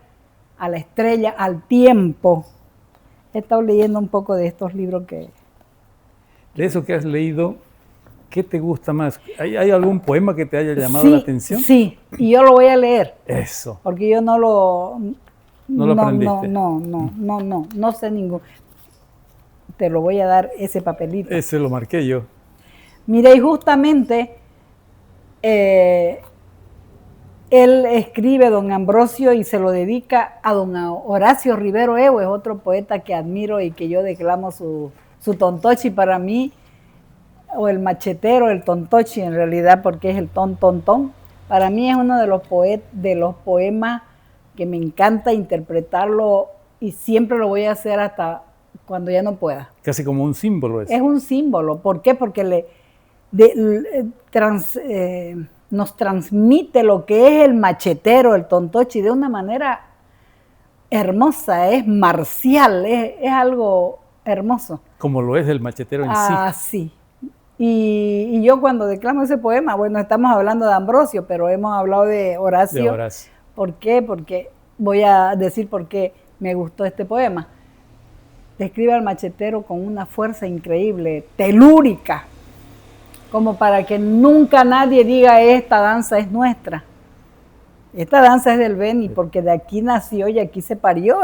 S5: a la estrella, al tiempo. He estado leyendo un poco de estos libros que...
S1: De eso que has leído, ¿qué te gusta más? ¿Hay algún poema que te haya llamado la atención?
S5: Sí, y yo lo voy a leer.
S1: Eso.
S5: Porque yo no lo...
S1: No lo aprendiste.
S5: No sé ningún. Te lo voy a dar ese papelito.
S1: Ese lo marqué yo.
S5: Mira, y justamente él escribe, don Ambrosio, y se lo dedica a don Horacio Rivero Evo, es otro poeta que admiro y que yo declamo su tontochi para mí, o el machetero, el tontochi en realidad, porque es el ton. Para mí es uno de los poemas que me encanta interpretarlo y siempre lo voy a hacer hasta cuando ya no pueda.
S1: Casi como un símbolo eso.
S5: Es un símbolo. ¿Por qué? Porque nos transmite lo que es el machetero, el tontochi, de una manera hermosa, es marcial, es algo hermoso.
S1: Como lo es el machetero en sí.
S5: Ah, sí. Y yo cuando declamo ese poema, bueno, estamos hablando de Ambrosio, pero hemos hablado de Horacio.
S1: De Horacio.
S5: ¿Por qué? Porque voy a decir por qué me gustó este poema. Describe al machetero con una fuerza increíble, telúrica, como para que nunca nadie diga esta danza es nuestra. Esta danza es del Beni, porque de aquí nació y aquí se parió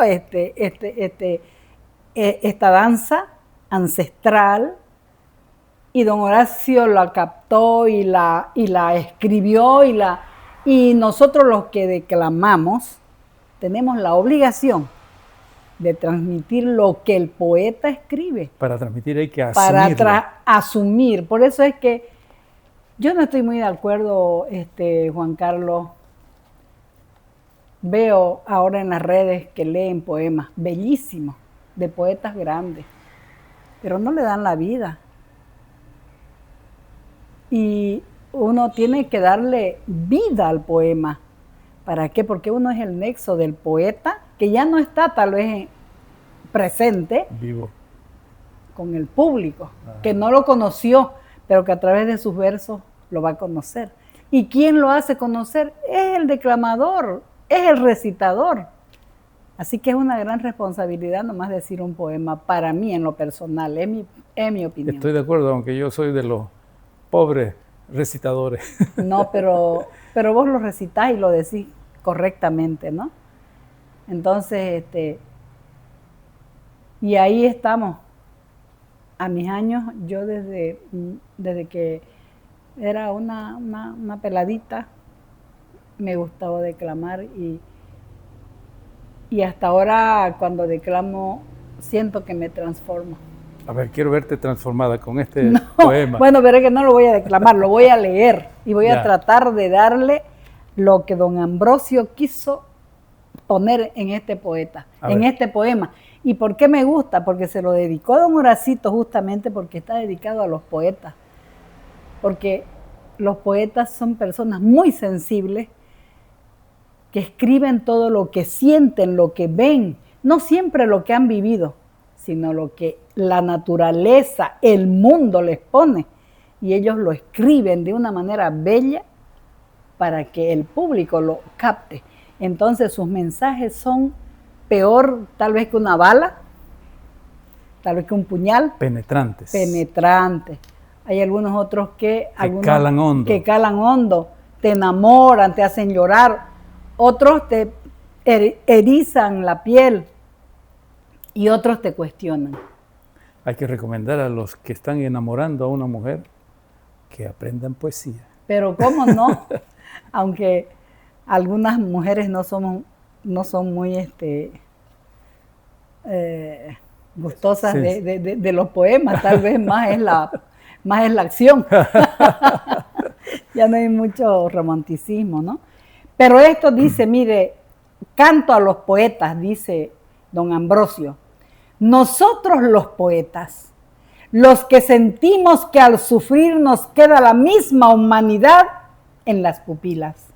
S5: esta danza ancestral, y don Horacio la captó y la escribió, y nosotros los que declamamos tenemos la obligación de transmitir lo que el poeta escribe.
S1: Para transmitir hay que asumirlo.
S5: Para asumir. Por eso es que yo no estoy muy de acuerdo, Juan Carlos. Veo ahora en las redes que leen poemas bellísimos de poetas grandes, pero no le dan la vida. Y uno tiene que darle vida al poema. ¿Para qué? Porque uno es el nexo del poeta, que ya no está tal vez presente,
S1: vivo,
S5: con el público, que no lo conoció, pero que a través de sus versos lo va a conocer. ¿Y quién lo hace conocer? Es el declamador, es el recitador. Así que es una gran responsabilidad nomás decir un poema, para mí en lo personal, es mi opinión.
S1: Estoy de acuerdo, aunque yo soy de los pobres recitadores.
S5: No, pero vos lo recitás y lo decís correctamente, ¿no? Entonces, y ahí estamos. A mis años, yo desde que era una peladita, me gustaba declamar y hasta ahora cuando declamo siento que me transformo.
S1: A ver, quiero verte transformada con este poema.
S5: Bueno, pero es que no lo voy a declamar, lo voy a leer y voy a tratar de darle lo que don Ambrosio quiso poner en este este poema. ¿Y por qué me gusta? Porque se lo dedicó a don Horacito justamente porque está dedicado a los poetas. Porque los poetas son personas muy sensibles que escriben todo lo que sienten, lo que ven, no siempre lo que han vivido, sino lo que la naturaleza, el mundo les pone. Y ellos lo escriben de una manera bella para que el público lo capte. Entonces sus mensajes son peor tal vez que una bala, tal vez que un puñal.
S1: Penetrantes.
S5: Penetrantes. Hay algunos otros que
S1: calan hondo.
S5: Que calan hondo, te enamoran, te hacen llorar. Otros te erizan la piel y otros te cuestionan.
S1: Hay que recomendar a los que están enamorando a una mujer que aprendan poesía.
S5: Pero cómo no, aunque algunas mujeres no son muy gustosas
S1: Sí.
S5: de los poemas, tal vez más es la acción. Ya no hay mucho romanticismo, ¿no? Pero esto dice, mire, canto a los poetas, dice don Ambrosio. Nosotros los poetas, los que sentimos que al sufrir nos queda la misma humanidad en las pupilas.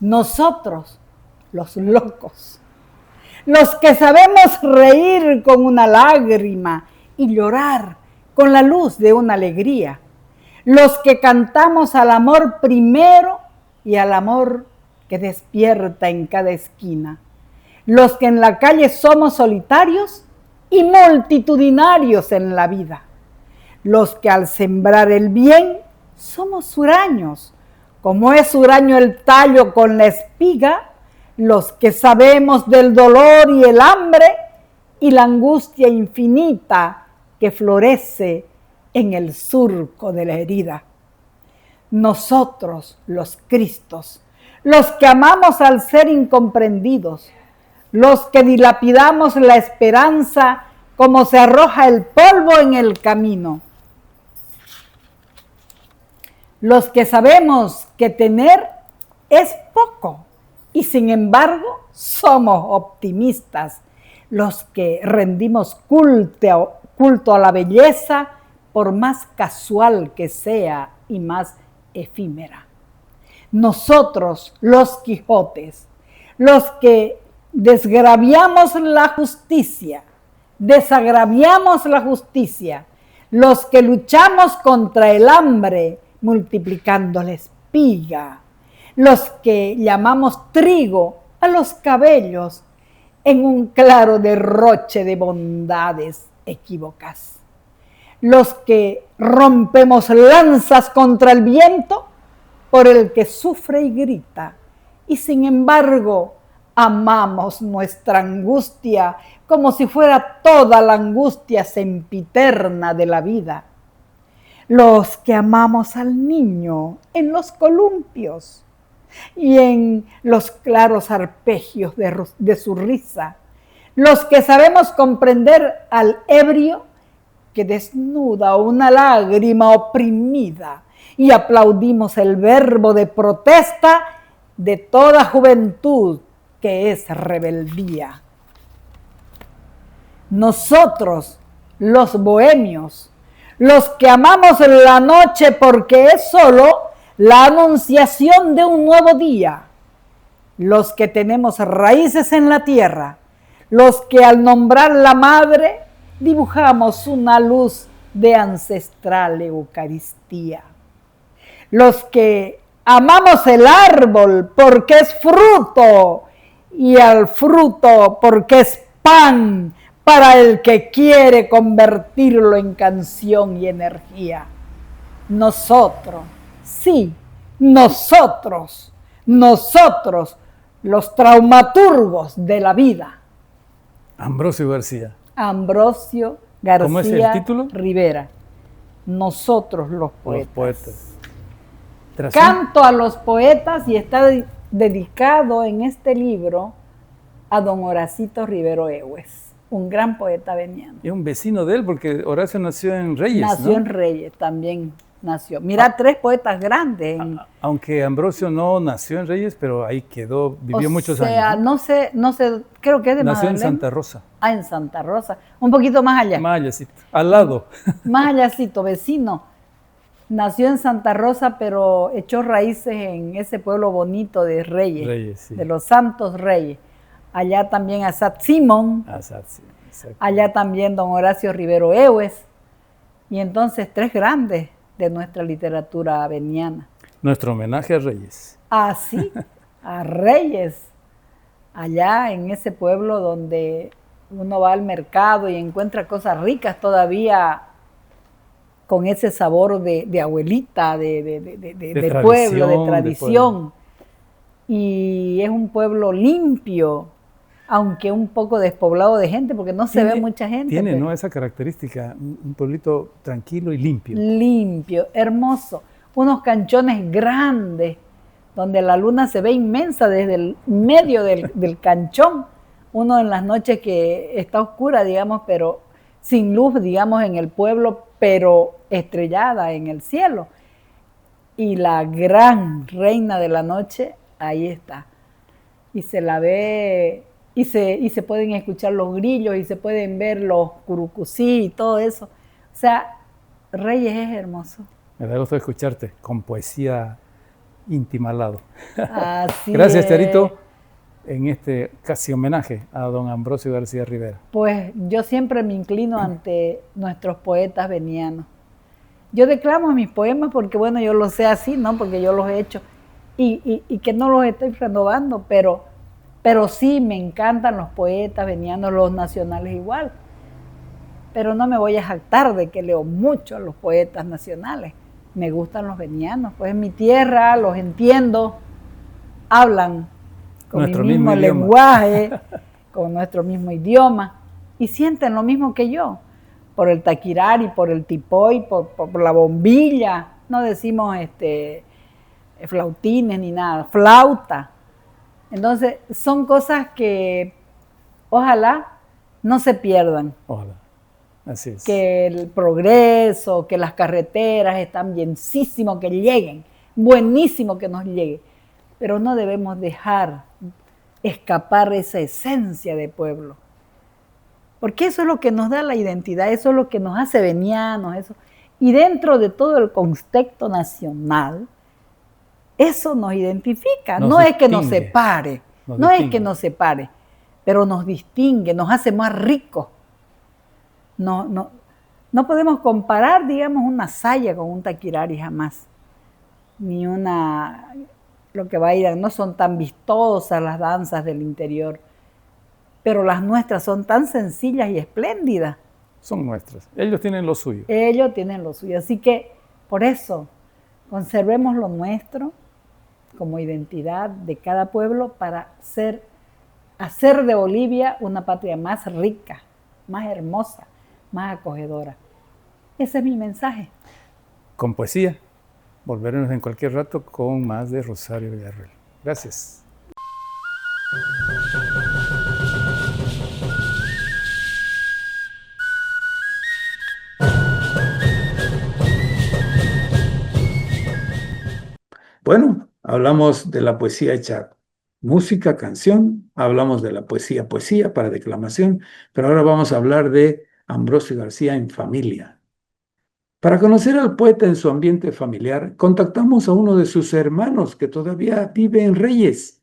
S5: Nosotros, los locos, los que sabemos reír con una lágrima y llorar con la luz de una alegría. Los que cantamos al amor primero y al amor que despierta en cada esquina. Los que en la calle somos solitarios y multitudinarios en la vida. Los que al sembrar el bien somos huraños, como es huraño el tallo con la espiga. Los que sabemos del dolor y el hambre y la angustia infinita que florece en el surco de la herida. Nosotros, los Cristos, los que amamos al ser incomprendidos, los que dilapidamos la esperanza como se arroja el polvo en el camino, los que sabemos que tener es poco y sin embargo somos optimistas, los que rendimos culto a la belleza por más casual que sea y más efímera. Nosotros, los Quijotes, los que desagraviamos la justicia, los que luchamos contra el hambre multiplicando la espiga, los que llamamos trigo a los cabellos en un claro derroche de bondades equívocas. Los que rompemos lanzas contra el viento por el que sufre y grita, y sin embargo amamos nuestra angustia como si fuera toda la angustia sempiterna de la vida. Los que amamos al niño en los columpios y en los claros arpegios de su risa. Los que sabemos comprender al ebrio que desnuda una lágrima oprimida y aplaudimos el verbo de protesta de toda juventud que es rebeldía. Nosotros, los bohemios, los que amamos la noche porque es solo la anunciación de un nuevo día, los que tenemos raíces en la tierra, los que al nombrar la madre dibujamos una luz de ancestral Eucaristía, los que amamos el árbol porque es fruto y al fruto porque es pan para el que quiere convertirlo en canción y energía. Nosotros, sí, nosotros, los traumaturgos de la vida.
S1: Ambrosio García.
S5: Ambrosio García.
S1: ¿Cómo es el título?
S5: Rivera. Nosotros los poetas.
S1: Los poetas.
S5: Canto a los poetas y está dedicado en este libro a don Horacito Rivero Egues, un gran poeta veniano.
S1: Es un vecino de él porque Horacio nació en Reyes,
S5: Nació en Reyes, también nació. Mira, tres poetas grandes.
S1: Aunque Ambrosio no nació en Reyes, pero ahí quedó, vivió muchos años.
S5: No sé, creo que es de
S1: Nació
S5: Magdalena.
S1: en Santa Rosa.
S5: Ah, en Santa Rosa, un poquito más allá.
S1: Más allácito, al lado.
S5: Más allácito, vecino. Nació en Santa Rosa, pero echó raíces en ese pueblo bonito de Reyes,
S1: sí.
S5: De los Santos Reyes. Allá también a Simón, allá también don Horacio Rivero Egues, y entonces tres grandes de nuestra literatura veniana.
S1: Nuestro homenaje a Reyes.
S5: Ah, sí, a Reyes, allá en ese pueblo donde uno va al mercado y encuentra cosas ricas todavía con ese sabor de abuelita, de pueblo, de tradición. Y es un pueblo limpio, aunque un poco despoblado de gente, porque no se ve mucha gente.
S1: Tiene, ¿no?, esa característica, un pueblito tranquilo y limpio.
S5: Limpio, hermoso. Unos canchones grandes, donde la luna se ve inmensa desde el medio del canchón. Uno en las noches que está oscura, digamos, pero sin luz, digamos, en el pueblo, pero estrellada en el cielo. Y la gran reina de la noche, ahí está. Y se la ve, y se pueden escuchar los grillos, y se pueden ver los curucusí y todo eso. O sea, Reyes es hermoso.
S1: Me da gusto escucharte, con poesía íntima al lado.
S5: Así
S1: Gracias,
S5: es.
S1: Charito, en este casi homenaje a don Ambrosio García Rivera.
S5: Pues yo siempre me inclino ante nuestros poetas venianos. Yo declamo mis poemas porque, bueno, yo los sé así, ¿no? Porque yo los he hecho y que no los estoy renovando, pero sí me encantan los poetas venianos, los nacionales igual. Pero no me voy a jactar de que leo mucho a los poetas nacionales. Me gustan los venianos, pues en mi tierra los entiendo, hablan con
S1: nuestro
S5: mi mismo lenguaje, con nuestro mismo idioma, y sienten lo mismo que yo, por el taquirari, por el tipoy, por la bombilla. No decimos flautines ni nada, flauta. Entonces son cosas que ojalá no se pierdan.
S1: Ojalá. Así es.
S5: Que el progreso, que las carreteras están bienísimo que lleguen, buenísimo que nos llegue, pero no debemos dejar escapar esa esencia de pueblo, porque eso es lo que nos da la identidad, eso es lo que nos hace venianos, eso. Y dentro de todo el contexto nacional, eso nos identifica, no es que nos separe, no es que nos separe, pero nos distingue, nos hace más ricos. No podemos comparar, digamos, una saya con un taquirari jamás, ni lo que bailan, no son tan vistosas las danzas del interior, pero las nuestras son tan sencillas y espléndidas.
S1: Son nuestras, ellos tienen lo suyo.
S5: Ellos tienen lo suyo, así que por eso conservemos lo nuestro como identidad de cada pueblo para hacer de Bolivia una patria más rica, más hermosa, más acogedora. Ese es mi mensaje.
S1: Con poesía, volveremos en cualquier rato con más de Rosario Villarreal. Gracias. Bueno, hablamos de la poesía hecha música, canción, hablamos de la poesía, poesía para declamación, pero ahora vamos a hablar de Ambrosio García en familia. Para conocer al poeta en su ambiente familiar, contactamos a uno de sus hermanos que todavía vive en Reyes.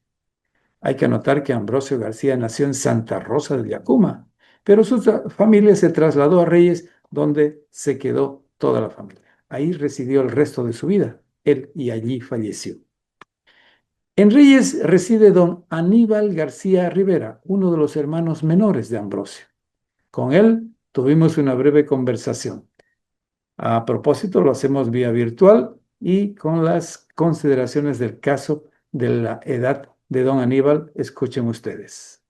S1: Hay que anotar que Ambrosio García nació en Santa Rosa de Yacuma, pero su familia se trasladó a Reyes, donde se quedó toda la familia. Ahí residió el resto de su vida, él, y allí falleció. En Reyes reside don Aníbal García Rivera, uno de los hermanos menores de Ambrosio. Con él tuvimos una breve conversación. A propósito, lo hacemos vía virtual y con las consideraciones del caso de la edad de don Aníbal, escuchen ustedes.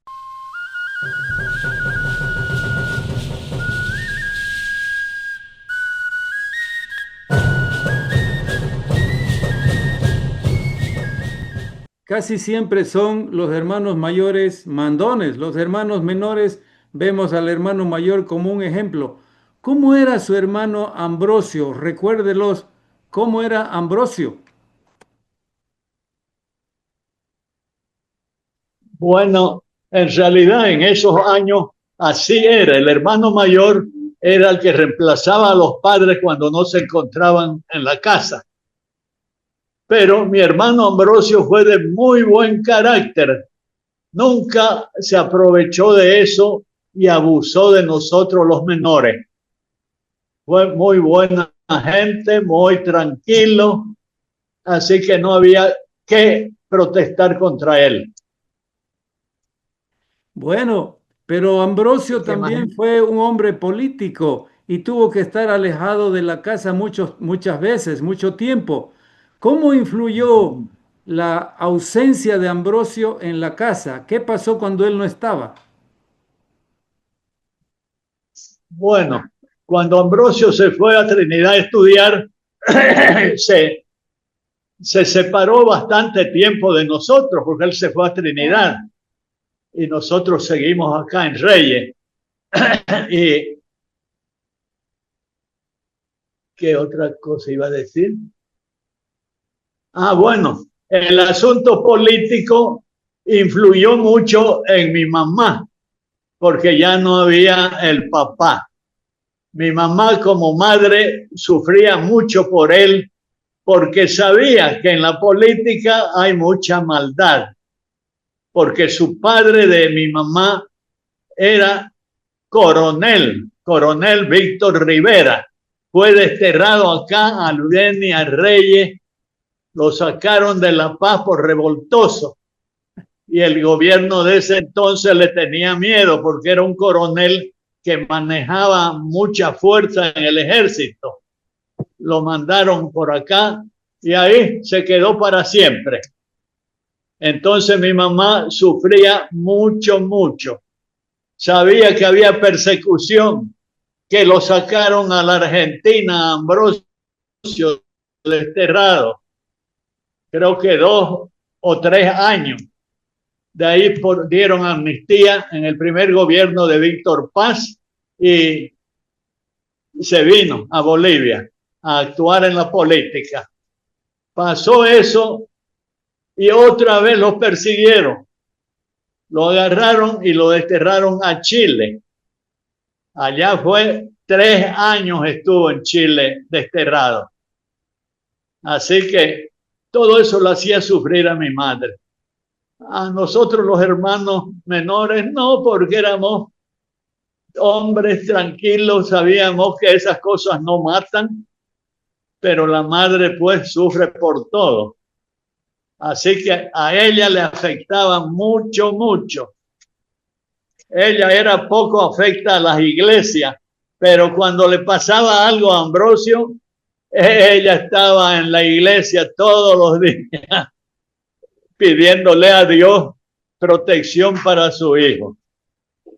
S1: Casi siempre son los hermanos mayores mandones, los hermanos menores vemos al hermano mayor como un ejemplo. ¿Cómo era su hermano Ambrosio? Recuérdelos, ¿cómo era Ambrosio?
S6: Bueno, en realidad en esos años así era. El hermano mayor era el que reemplazaba a los padres cuando no se encontraban en la casa. Pero mi hermano Ambrosio fue de muy buen carácter. Nunca se aprovechó de eso y abusó de nosotros los menores. Fue muy buena gente, muy tranquilo, así que no había que protestar contra él.
S1: Bueno, Pero Ambrosio
S7: ¿Qué más?
S1: también fue un hombre político y tuvo que estar alejado de la casa muchas veces, mucho tiempo. ¿Cómo influyó la ausencia de Ambrosio en la casa? ¿Qué pasó cuando él no estaba?
S6: Bueno, cuando Ambrosio se fue a Trinidad a estudiar, se, se separó bastante tiempo de nosotros porque él se fue a Trinidad y nosotros seguimos acá en Reyes. ¿Y qué otra cosa iba a decir? Ah, bueno, el asunto político influyó mucho en mi mamá porque ya no había el papá. Mi mamá como madre sufría mucho por él porque sabía que en la política hay mucha maldad, porque su padre de mi mamá era coronel Víctor Rivera. Fue desterrado acá a Ludeni, a Reyes, lo sacaron de La Paz por revoltoso y el gobierno de ese entonces le tenía miedo porque era un coronel que manejaba mucha fuerza en el ejército. Lo mandaron por acá y ahí se quedó para siempre. Entonces mi mamá sufría mucho, mucho. Sabía que había persecución, que lo sacaron a la Argentina, a Ambrosio, desterrado. Creo que 2 o 3 años. De ahí dieron amnistía en el primer gobierno de Víctor Paz y se vino a Bolivia a actuar en la política. Pasó eso y otra vez los persiguieron. Lo agarraron y lo desterraron a Chile. Allá fue 3 años estuvo en Chile desterrado. Así que todo eso lo hacía sufrir a mi madre. A nosotros los hermanos menores no, porque éramos hombres tranquilos, sabíamos que esas cosas no matan, pero la madre pues sufre por todo. Así que a ella le afectaba mucho, mucho. Ella era poco afecta a las iglesias, pero cuando le pasaba algo a Ambrosio, ella estaba en la iglesia todos los días pidiéndole a Dios protección para su hijo.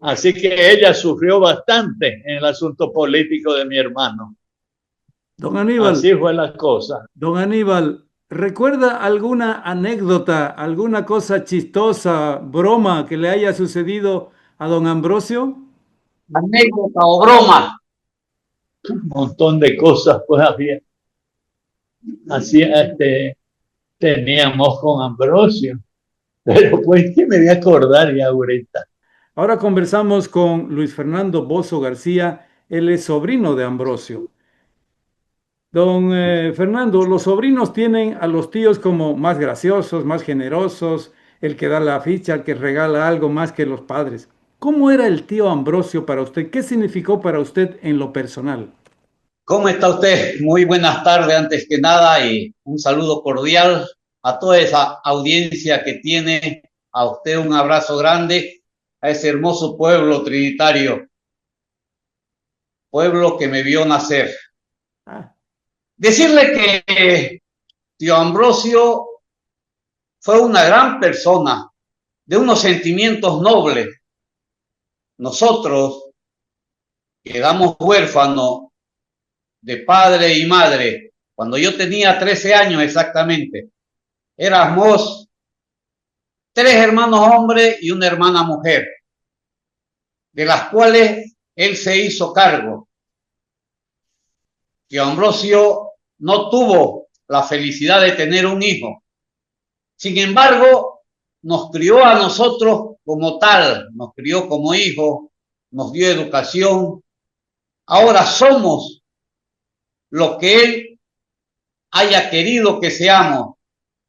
S6: Así que ella sufrió bastante en el asunto político de mi hermano.
S1: Don Aníbal,
S6: Así fue la cosa.
S1: don Aníbal, ¿recuerda alguna anécdota, alguna cosa chistosa, broma que le haya sucedido a don Ambrosio?
S7: Anécdota o broma.
S6: Un montón de cosas pues había. Así teníamos con Ambrosio. Pero pues que me voy a acordar ya ahorita.
S1: Ahora conversamos con Luis Fernando Bozo García, él es sobrino de Ambrosio. Don Fernando, los sobrinos tienen a los tíos como más graciosos, más generosos, el que da la ficha, el que regala algo más que los padres. ¿Cómo era el tío Ambrosio para usted? ¿Qué significó para usted en lo personal?
S7: ¿Cómo está usted? Muy buenas tardes antes que nada y un saludo cordial a toda esa audiencia que tiene. A usted un abrazo grande, a ese hermoso pueblo trinitario, pueblo que me vio nacer.
S1: Ah,
S7: Decirle que tío Ambrosio fue una gran persona, de unos sentimientos nobles. Nosotros quedamos huérfanos de padre y madre cuando yo tenía 13 años exactamente. Éramos 3 hermanos hombres y una hermana mujer, de las cuales él se hizo cargo. Que Ambrosio no tuvo la felicidad de tener un hijo. Sin embargo, nos crió a nosotros como tal, nos crió como hijos, nos dio educación. Ahora somos lo que él haya querido que seamos.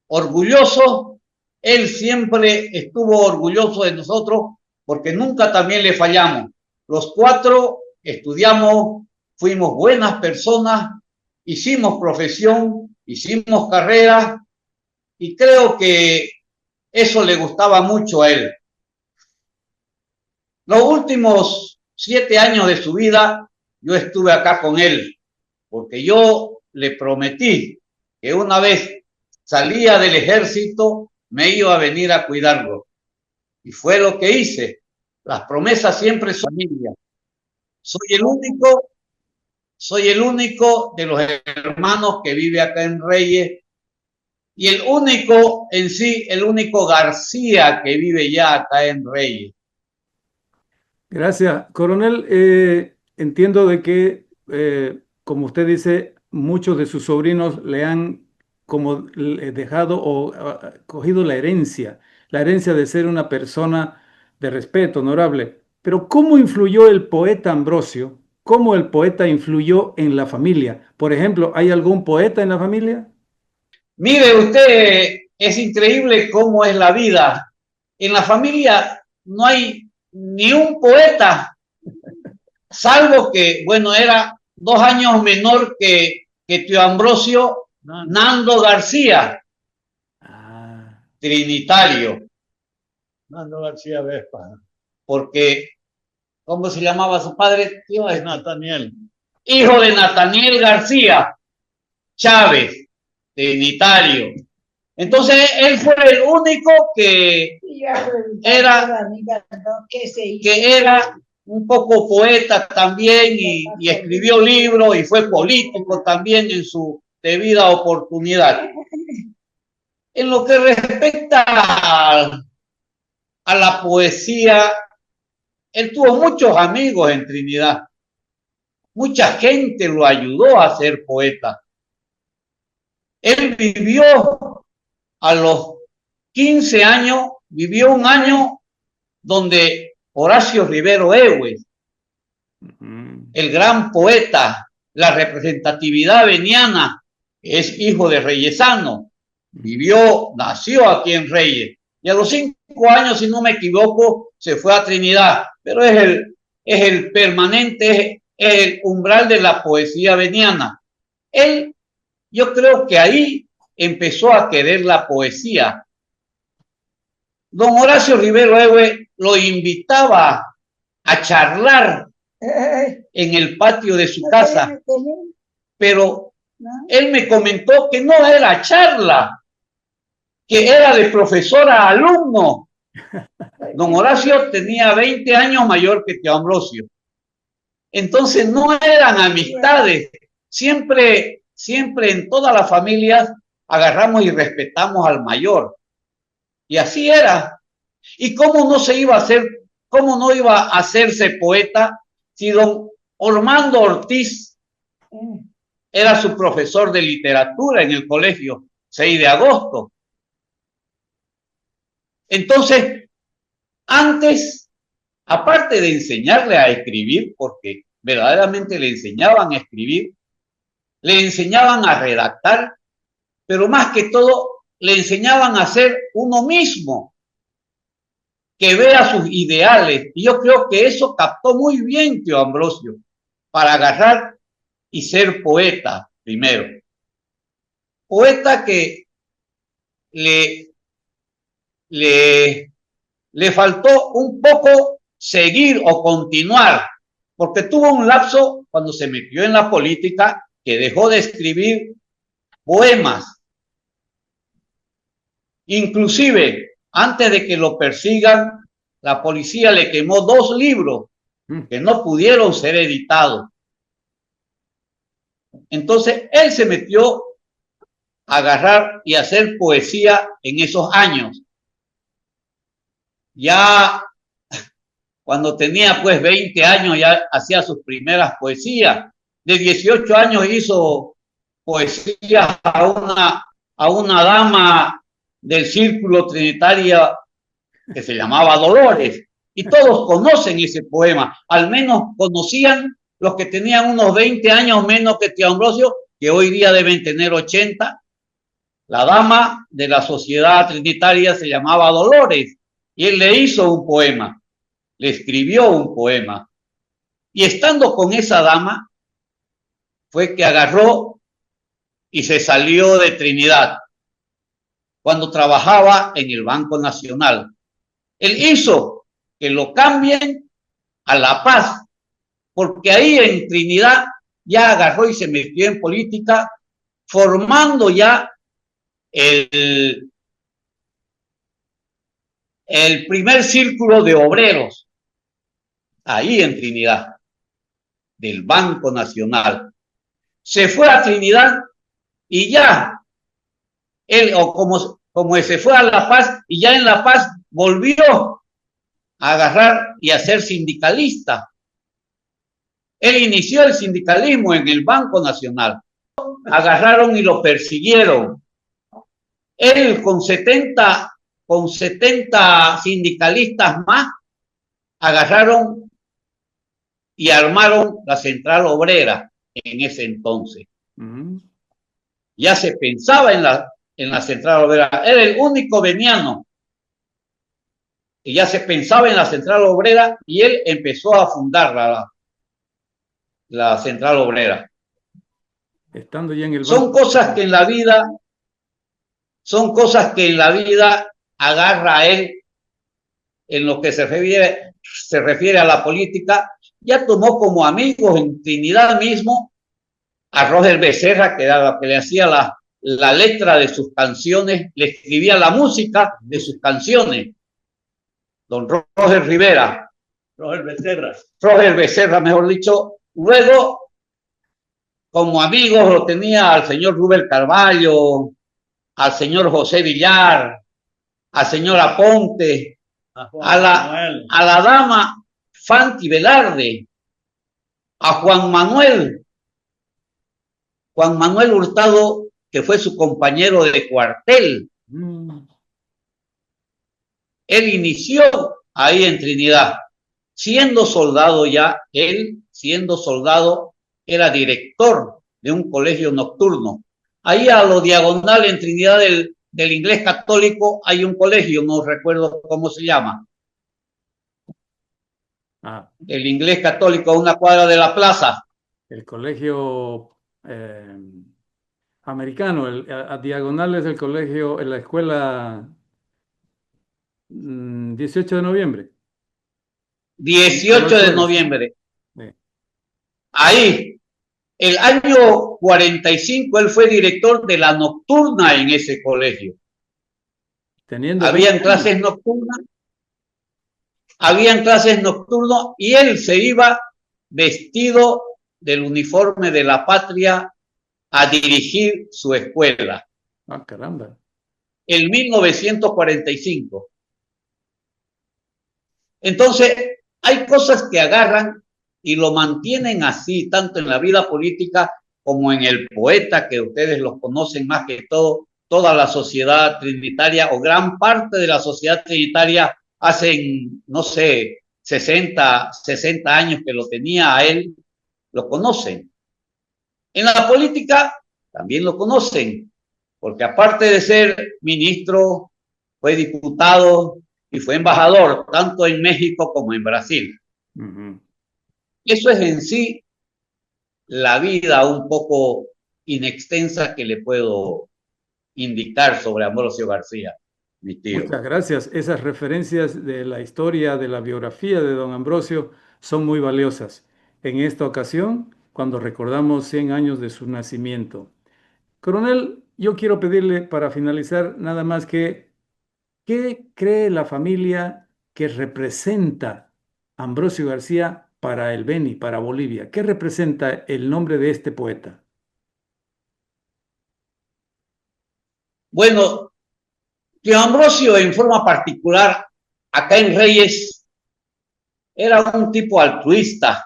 S7: Orgullosos, él siempre estuvo orgulloso de nosotros porque nunca también le fallamos. Los 4 estudiamos, fuimos buenas personas, hicimos profesión, hicimos carrera y creo que eso le gustaba mucho a él. Los últimos 7 años de su vida, yo estuve acá con él, porque yo le prometí que una vez salía del ejército, me iba a venir a cuidarlo. Y fue lo que hice. Las promesas siempre son familia. Soy el único de los hermanos que vive acá en Reyes, y el único García que vive ya acá en Reyes.
S1: Gracias, coronel. Entiendo de que, como usted dice, muchos de sus sobrinos le han como dejado o cogido la herencia de ser una persona de respeto, honorable. Pero ¿cómo influyó el poeta Ambrosio? ¿Cómo el poeta influyó en la familia? Por ejemplo, ¿hay algún poeta en la familia?
S7: Mire usted, es increíble cómo es la vida. En la familia no hay ni un poeta, salvo que, bueno, era 2 años menor que tío Ambrosio, Nando García, trinitario.
S6: Nando García Vespa.
S7: Porque, ¿cómo se llamaba su padre?
S6: Tío es Nataniel.
S7: Hijo de Nataniel García Chávez, trinitario. Entonces él fue el único que era un poco poeta también y escribió libros y fue político también en su debida oportunidad. En lo que respecta a la poesía, él tuvo muchos amigos en Trinidad. Mucha gente lo ayudó a ser poeta. Él vivió a los 15 años, vivió un año donde Horacio Rivero Ewes, el gran poeta, la representatividad veniana, es hijo de reyesano, nació aquí en Reyes, y a los 5 años, si no me equivoco, se fue a Trinidad, pero es el permanente, es el umbral de la poesía veniana. Él, yo creo que ahí empezó a querer la poesía. Don Horacio Rivero Ewes lo invitaba a charlar en el patio de su casa, pero él me comentó que no era charla, que era de profesor a alumno. Don Horacio tenía 20 años mayor que tío Ambrosio. Entonces no eran amistades. Siempre en todas las familias agarramos y respetamos al mayor. Y así era. ¿Y cómo no iba a hacerse poeta si don Ormando Ortiz era su profesor de literatura en el colegio 6 de agosto? Entonces, antes, aparte de enseñarle a escribir, porque verdaderamente le enseñaban a escribir, le enseñaban a redactar, pero más que todo le enseñaban a ser uno mismo, que vea sus ideales. Y yo creo que eso captó muy bien tío Ambrosio, para agarrar y ser poeta primero. Poeta que le faltó un poco seguir o continuar, porque tuvo un lapso cuando se metió en la política que dejó de escribir poemas. Inclusive, antes de que lo persigan, la policía le quemó 2 libros que no pudieron ser editados. Entonces, él se metió a agarrar y hacer poesía en esos años. Ya cuando tenía pues 20 años ya hacía sus primeras poesías. De 18 años hizo poesía a una dama del círculo trinitario que se llamaba Dolores. Y todos conocen ese poema. Al menos conocían los que tenían unos 20 años menos que tío Ambrosio, que hoy día deben tener 80. La dama de la sociedad trinitaria se llamaba Dolores. Y él le hizo un poema, le escribió un poema. Y estando con esa dama, fue que agarró y se salió de Trinidad, cuando trabajaba en el Banco Nacional. Él hizo que lo cambien a La Paz, porque ahí en Trinidad ya agarró y se metió en política, formando ya el primer círculo de obreros, ahí en Trinidad, del Banco Nacional. Se fue a Trinidad y ya, él, o como se fue a La Paz, y ya en La Paz volvió a agarrar y a ser sindicalista. Él inició el sindicalismo en el Banco Nacional. Agarraron y lo persiguieron. Él con 70 sindicalistas más agarraron y armaron la Central Obrera en ese entonces. Ya se pensaba en la Central Obrera. Era el único veniano. Y ya se pensaba en la Central Obrera y él empezó a fundar la Central Obrera.
S1: Estando ya en el
S7: Son cosas que en la vida agarra a él en lo que se refiere a la política. Ya tomó como amigos en Trinidad mismo a Roger Becerra, que era la que le hacía la letra de sus canciones, le escribía la música de sus canciones. Don Roger Rivera. Roger Becerra, mejor dicho. Luego, como amigos, lo tenía al señor Rubén Carvalho, al señor José Villar, al señor Aponte, a la dama Fanti Velarde, a Juan Manuel Hurtado, que fue su compañero de cuartel. Él inició ahí en Trinidad, siendo soldado ya, él siendo soldado era director de un colegio nocturno. Ahí a lo diagonal en Trinidad del Inglés Católico hay un colegio, no recuerdo cómo se llama. El Inglés Católico, a una cuadra de la plaza.
S1: El colegio americano, a diagonales del colegio, en la escuela 18 de noviembre.
S7: 18 de noviembre. Sí. Ahí, el año 45, él fue director de la nocturna en ese colegio. Habían clases nocturnas y él se iba vestido del uniforme de la patria a dirigir su escuela.
S1: Ah, caramba.
S7: En 1945. Entonces, hay cosas que agarran y lo mantienen así, tanto en la vida política como en el poeta, que ustedes los conocen más que todo, toda la sociedad trinitaria o gran parte de la sociedad trinitaria hacen, no sé, 60 años que lo tenía a él, lo conocen. En la política también lo conocen, porque aparte de ser ministro, fue diputado y fue embajador, tanto en México como en Brasil. Eso es en sí la vida un poco inextensa que le puedo indicar sobre Ambrosio García, mi tío.
S1: Muchas gracias. Esas referencias de la historia, de la biografía de don Ambrosio son muy valiosas. En esta ocasión, cuando recordamos 100 años de su nacimiento. Coronel, yo quiero pedirle para finalizar nada más que, ¿qué cree la familia que representa Ambrosio García para el Beni, para Bolivia? ¿Qué representa el nombre de este poeta?
S7: Bueno, tío Ambrosio en forma particular, acá en Reyes, era un tipo altruista,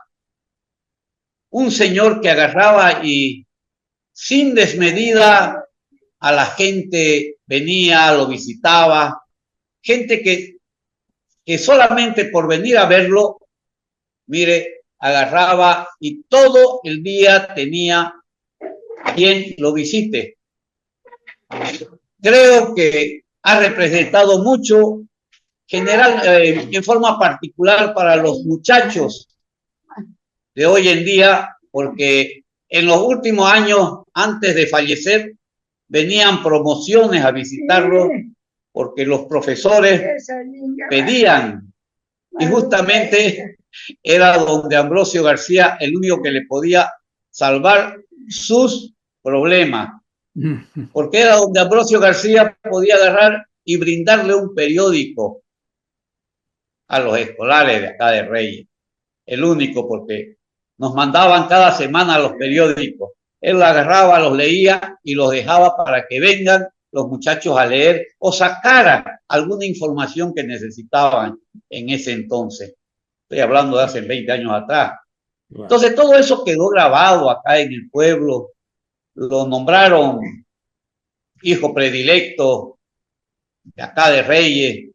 S7: un señor que agarraba y sin desmedida a la gente venía, lo visitaba, gente que solamente por venir a verlo, mire, agarraba y todo el día tenía quien lo visite. Creo que ha representado mucho, en forma particular para los muchachos de hoy en día, porque en los últimos años, antes de fallecer, venían promociones a visitarlo, porque los profesores pedían, y justamente era don de Ambrosio García el único que le podía salvar sus problemas. Porque era donde Ambrosio García podía agarrar y brindarle un periódico a los escolares de acá de Reyes. El único, porque nos mandaban cada semana los periódicos. Él los agarraba, los leía y los dejaba para que vengan los muchachos a leer o sacaran alguna información que necesitaban en ese entonces. Estoy hablando de hace 20 años atrás. Entonces todo eso quedó grabado acá en el pueblo. Lo nombraron hijo predilecto de acá de Reyes.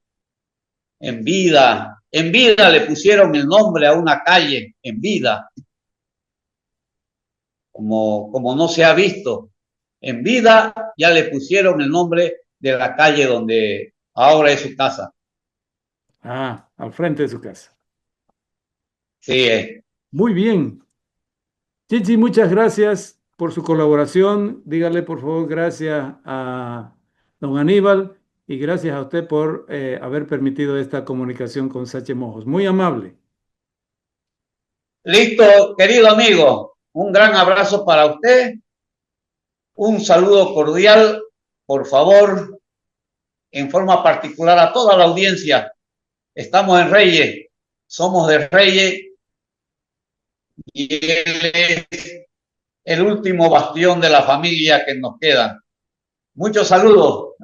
S7: En vida le pusieron el nombre a una calle, en vida, como no se ha visto. En vida ya le pusieron el nombre de la calle donde ahora es su casa.
S1: Ah, al frente de su casa.
S7: Sí.
S1: Muy bien. Chichi, muchas gracias por su colaboración. Dígale, por favor, gracias a don Aníbal y gracias a usted por haber permitido esta comunicación con Sache Mojos. Muy amable.
S7: Listo, querido amigo. Un gran abrazo para usted. Un saludo cordial, por favor, en forma particular a toda la audiencia. Estamos en Reyes, somos de Reyes y él es el último bastión de la familia que nos queda. Muchos saludos.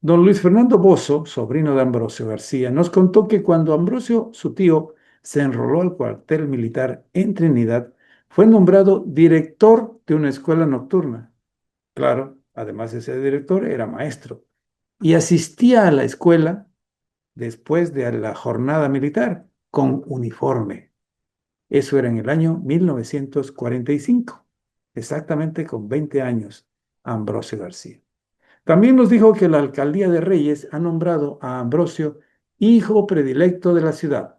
S1: Don Luis Fernando Bozo, sobrino de Ambrosio García, nos contó que cuando Ambrosio, su tío, se enroló al cuartel militar en Trinidad, fue nombrado director de una escuela nocturna. Claro, además de ser director, era maestro y asistía a la escuela después de la jornada militar con uniforme. Eso era en el año 1945, exactamente con 20 años, Ambrosio García. También nos dijo que la alcaldía de Reyes ha nombrado a Ambrosio hijo predilecto de la ciudad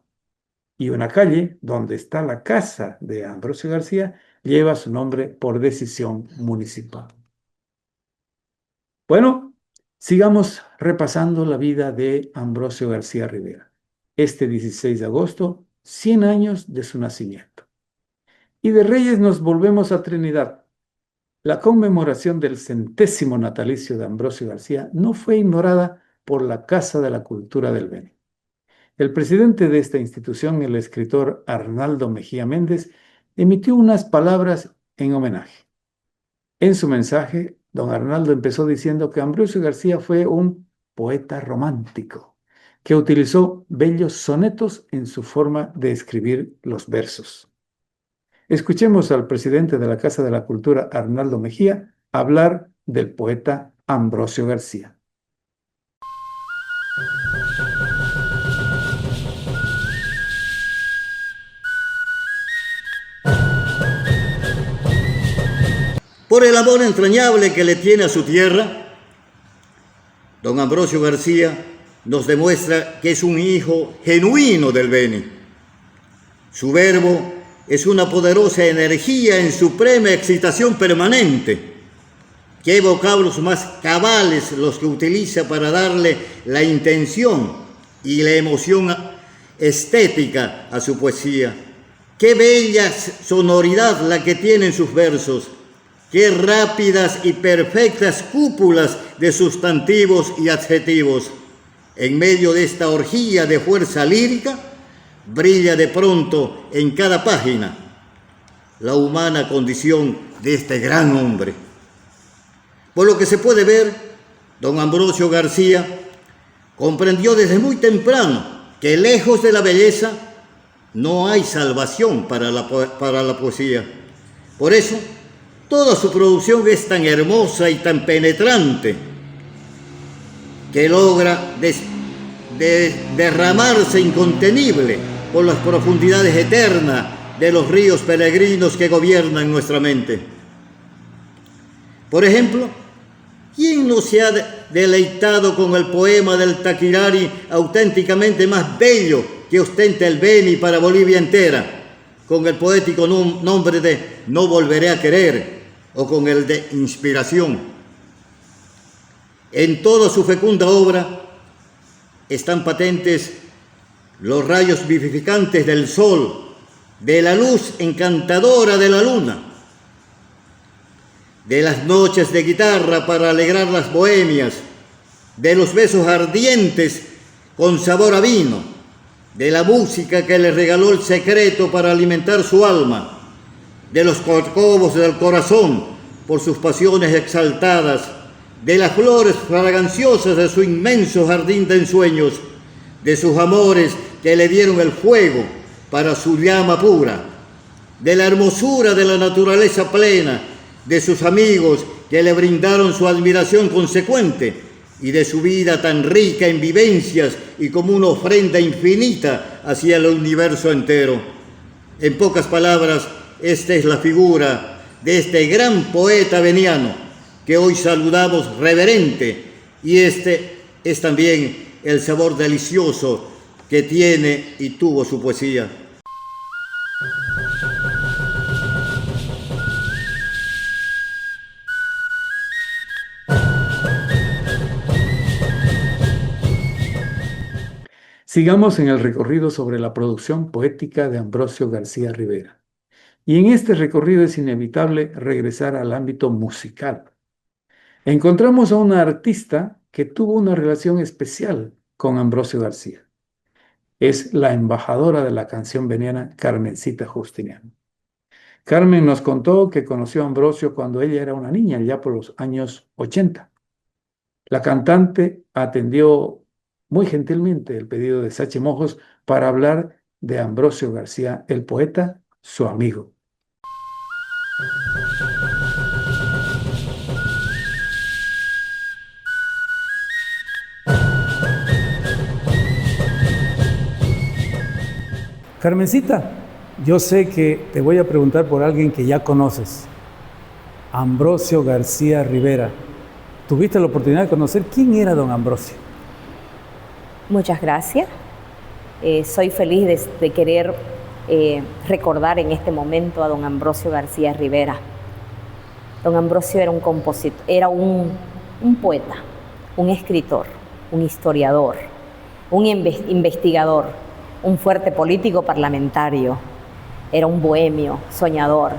S1: y una calle donde está la casa de Ambrosio García lleva su nombre por decisión municipal. Bueno, sigamos repasando la vida de Ambrosio García Rivera. Este 16 de agosto, 100 años de su nacimiento. Y de Reyes nos volvemos a Trinidad. La conmemoración del 100º natalicio de Ambrosio García no fue ignorada por la Casa de la Cultura del Beni. El presidente de esta institución, el escritor Arnaldo Mejía Méndez, emitió unas palabras en homenaje. En su mensaje, don Arnaldo empezó diciendo que Ambrosio García fue un poeta romántico, que utilizó bellos sonetos en su forma de escribir los versos. Escuchemos al presidente de la Casa de la Cultura, Arnaldo Mejía, hablar del poeta Ambrosio García.
S8: Por el amor entrañable que le tiene a su tierra, don Ambrosio García nos demuestra que es un hijo genuino del Beni. Su verbo es una poderosa energía en suprema excitación permanente. Qué vocablos más cabales los que utiliza para darle la intención y la emoción estética a su poesía. Qué bella sonoridad la que tienen sus versos. Qué rápidas y perfectas cúpulas de sustantivos y adjetivos. En medio de esta orgía de fuerza lírica, brilla de pronto en cada página la humana condición de este gran hombre. Por lo que se puede ver, don Ambrosio García comprendió desde muy temprano que lejos de la belleza no hay salvación para la poesía. Por eso, toda su producción es tan hermosa y tan penetrante que logra derramarse incontenible por las profundidades eternas de los ríos peregrinos que gobiernan nuestra mente. Por ejemplo, ¿quién no se ha deleitado con el poema del Taquirari auténticamente más bello que ostenta el Beni para Bolivia entera? con el poético nombre de No volveré a querer o con el de Inspiración. En toda su fecunda obra están patentes los rayos vivificantes del sol, de la luz encantadora de la luna, de las noches de guitarra para alegrar las bohemias, de los besos ardientes con sabor a vino, de la música que le regaló el secreto para alimentar su alma, de los corcovos del corazón por sus pasiones exaltadas, de las flores fraganciosas de su inmenso jardín de ensueños, de sus amores que le dieron el fuego para su llama pura, de la hermosura de la naturaleza plena, de sus amigos que le brindaron su admiración consecuente y de su vida tan rica en vivencias y como una ofrenda infinita hacia el universo entero. En pocas palabras, esta es la figura de este gran poeta veniano que hoy saludamos reverente, y este es también el sabor delicioso que tiene y tuvo su poesía.
S1: Sigamos en el recorrido sobre la producción poética de Ambrosio García Rivera. Y en este recorrido es inevitable regresar al ámbito musical. Encontramos a una artista que tuvo una relación especial con Ambrosio García. Es la embajadora de la canción veniana Carmencita Justiniano. Carmen nos contó que conoció a Ambrosio cuando ella era una niña, ya por los años 80. La cantante atendió muy gentilmente el pedido de Sachi Mojos para hablar de Ambrosio García, el poeta, su amigo.
S9: Carmencita, yo sé que te voy a preguntar por alguien que ya conoces, Ambrosio García Rivera. ¿Tuviste la oportunidad de conocer quién era don Ambrosio?
S10: Muchas gracias. Soy feliz de querer recordar en este momento a don Ambrosio García Rivera. Don Ambrosio era un compositor, era un poeta, un escritor, un historiador, un investigador, un fuerte político parlamentario. Era un bohemio, soñador.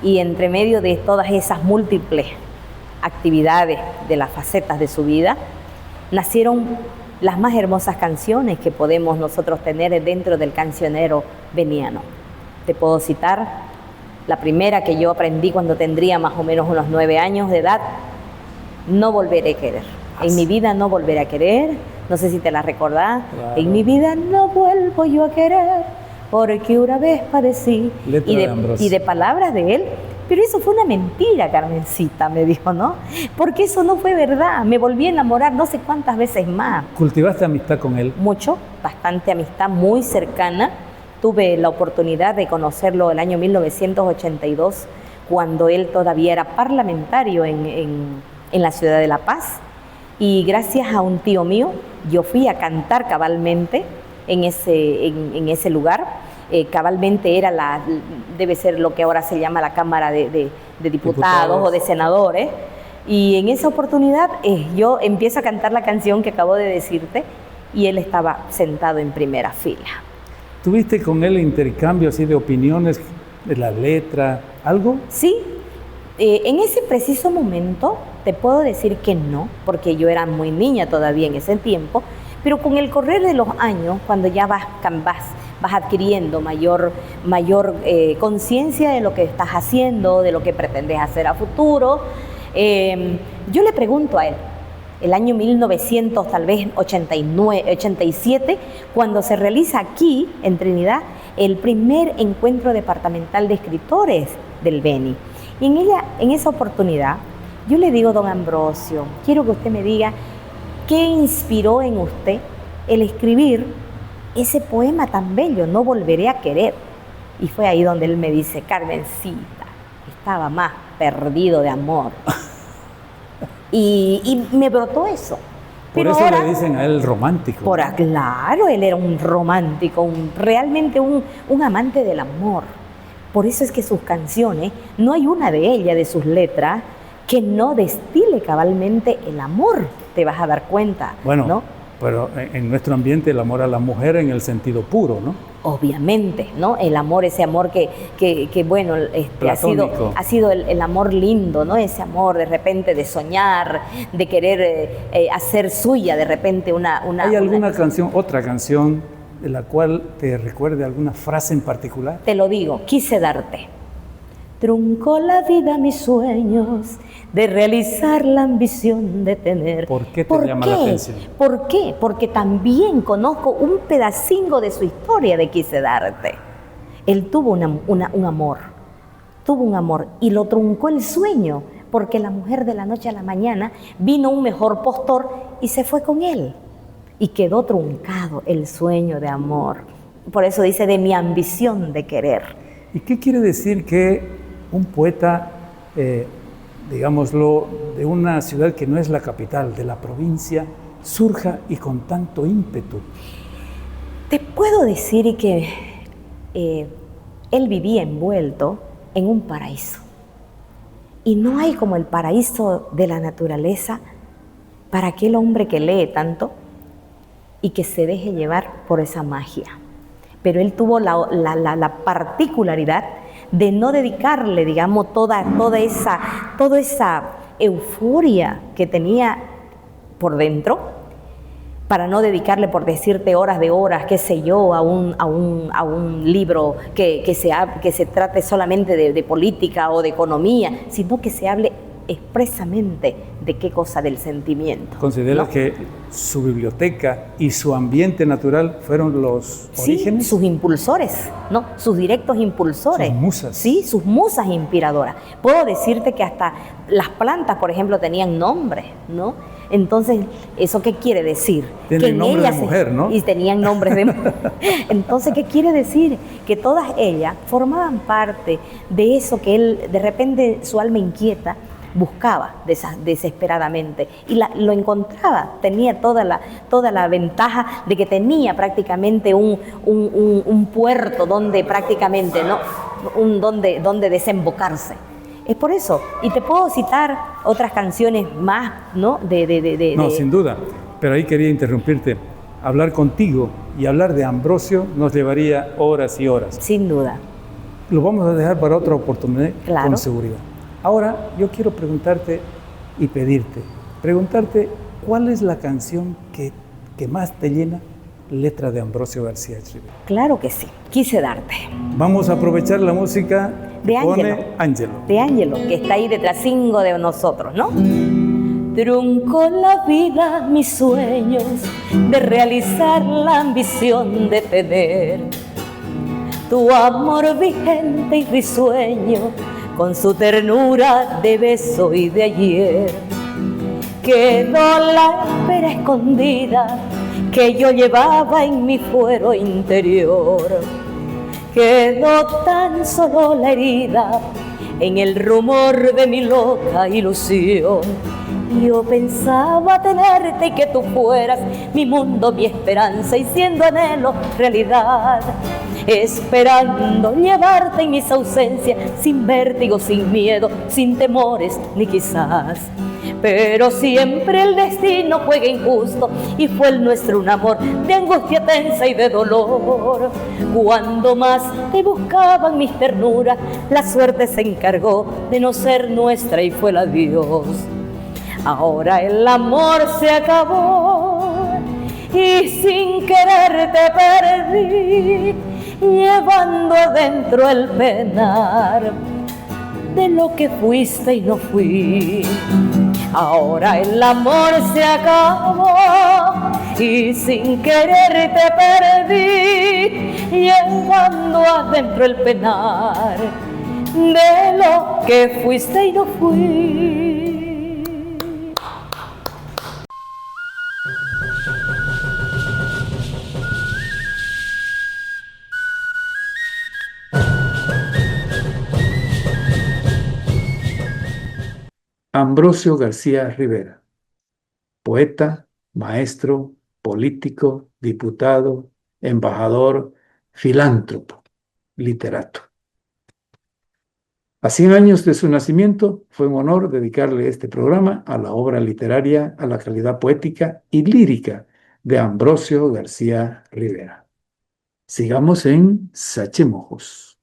S10: Y entre medio de todas esas múltiples actividades de las facetas de su vida, nacieron las más hermosas canciones que podemos nosotros tener dentro del cancionero veniano. Te puedo citar la primera que yo aprendí cuando tendría más o menos unos 9 años de edad, No volveré a querer. En mi vida no volveré a querer, no sé si te la recordás. Claro. En mi vida no vuelvo yo a querer, porque una vez padecí. Y de palabras de él. Pero eso fue una mentira, Carmencita, me dijo, ¿no? Porque eso no fue verdad. Me volví a enamorar no sé cuántas veces más.
S9: ¿Cultivaste amistad con él?
S10: Mucho, bastante amistad, muy cercana. Tuve la oportunidad de conocerlo el año 1982, cuando él todavía era parlamentario en la ciudad de La Paz. Y gracias a un tío mío, yo fui a cantar cabalmente en ese lugar. Cabalmente era debe ser lo que ahora se llama la Cámara de Diputados o de Senadores, y en esa oportunidad yo empiezo a cantar la canción que acabo de decirte y él estaba sentado en primera fila.
S9: ¿Tuviste con él intercambio así de opiniones de la letra, algo?
S10: Sí, en ese preciso momento te puedo decir que no, porque yo era muy niña todavía en ese tiempo, pero con el correr de los años, cuando ya vas adquiriendo mayor conciencia de lo que estás haciendo, de lo que pretendes hacer a futuro, yo le pregunto a él, el año 1900, tal vez 87, cuando se realiza aquí, en Trinidad, el primer encuentro departamental de escritores del Beni. Y en esa oportunidad, yo le digo, don Ambrosio, quiero que usted me diga qué inspiró en usted el escribir ese poema tan bello, No volveré a querer. Y fue ahí donde él me dice, Carmencita, estaba más perdido de amor. y me brotó eso.
S9: Por eso ahora, le dicen a él romántico.
S10: Claro, él era un romántico, realmente un amante del amor. Por eso es que sus canciones, no hay una de ellas, de sus letras, que no destile cabalmente el amor, te vas a dar cuenta,
S9: Bueno,
S10: ¿no?
S9: pero en nuestro ambiente el amor a la mujer en el sentido puro, ¿no?
S10: Obviamente, ¿no? El amor, ese amor que bueno,
S9: Platónico.
S10: ha sido el amor lindo, ¿no? Ese amor de repente de soñar, de querer hacer suya de repente una...
S9: ¿Hay alguna canción, otra canción de la cual te recuerde alguna frase en particular?
S10: Te lo digo, quise darte. Truncó la vida mis sueños de realizar la ambición de tener.
S9: ¿Por qué te llama la atención?
S10: ¿Por qué? Porque también conozco un pedacingo de su historia de Quise darte. Él tuvo un amor y lo truncó el sueño, porque la mujer de la noche a la mañana vino un mejor postor y se fue con él. Y quedó truncado el sueño de amor. Por eso dice de mi ambición de querer.
S9: ¿Y qué quiere decir que un poeta, digámoslo, de una ciudad que no es la capital, de la provincia, surja y con tanto ímpetu?
S10: Te puedo decir que él vivía envuelto en un paraíso. Y no hay como el paraíso de la naturaleza para aquel hombre que lee tanto y que se deje llevar por esa magia. Pero él tuvo la particularidad de no dedicarle, digamos, toda esa euforia que tenía por dentro, para no dedicarle, por decirte, horas de horas, qué sé yo, a un libro que se trate solamente de política o de economía, sino que se hable expresamente de qué cosa, del sentimiento.
S9: ¿Consideras
S10: ¿no?
S9: que su biblioteca y su ambiente natural fueron los orígenes?
S10: Sí, sus impulsores, ¿no? Sus directos impulsores.
S9: Sus musas.
S10: Sí, sus musas inspiradoras. Puedo decirte que hasta las plantas, por ejemplo, tenían nombre, ¿no? Entonces, ¿eso qué quiere decir?
S9: Tienen
S10: que en
S9: nombre
S10: ellas
S9: de mujer, ¿no?
S10: Y tenían nombres de mujer. Entonces, ¿qué quiere decir? Que todas ellas formaban parte de eso que él, de repente, su alma inquieta, buscaba desesperadamente y lo encontraba, tenía toda la ventaja de que tenía prácticamente un puerto donde prácticamente, ¿no? donde desembocarse. Es por eso, y te puedo citar otras canciones más, ¿no?
S9: No, sin duda, pero ahí quería interrumpirte. Hablar contigo y hablar de Ambrosio nos llevaría horas y horas.
S10: Sin duda.
S9: Lo vamos a dejar para otra oportunidad,
S10: claro.
S9: Con seguridad. Ahora, yo quiero preguntarte y preguntarte cuál es la canción que más te llena, letra de Ambrosio García Rivera.
S10: Claro que sí, Quise darte.
S9: Vamos a aprovechar la música
S10: de
S9: Ángelo.
S10: De Ángelo, que está ahí detrasingo de nosotros, ¿no? Truncó la vida mis sueños de realizar la ambición de tener tu amor vigente y risueño, con su ternura de beso y de ayer. Quedó la espera escondida que yo llevaba en mi fuero interior. Quedó tan solo la herida en el rumor de mi loca ilusión. Yo pensaba tenerte y que tú fueras mi mundo, mi esperanza, y siendo anhelo realidad, esperando llevarte en mis ausencias, sin vértigo, sin miedo, sin temores, ni quizás. Pero siempre el destino juega injusto y fue el nuestro un amor de angustia tensa y de dolor. Cuando más te buscaban mis ternuras, la suerte se encargó de no ser nuestra y fue el adiós. Ahora el amor se acabó y sin querer te perdí, llevando adentro el penar de lo que fuiste y no fui. Ahora el amor se acabó y sin querer te perdí, llevando adentro el penar de lo que fuiste y no fui.
S1: Ambrosio García Rivera, poeta, maestro, político, diputado, embajador, filántropo, literato. A 100 años de su nacimiento, fue un honor dedicarle este programa a la obra literaria, a la calidad poética y lírica de Ambrosio García Rivera. Sigamos en Sachemojos.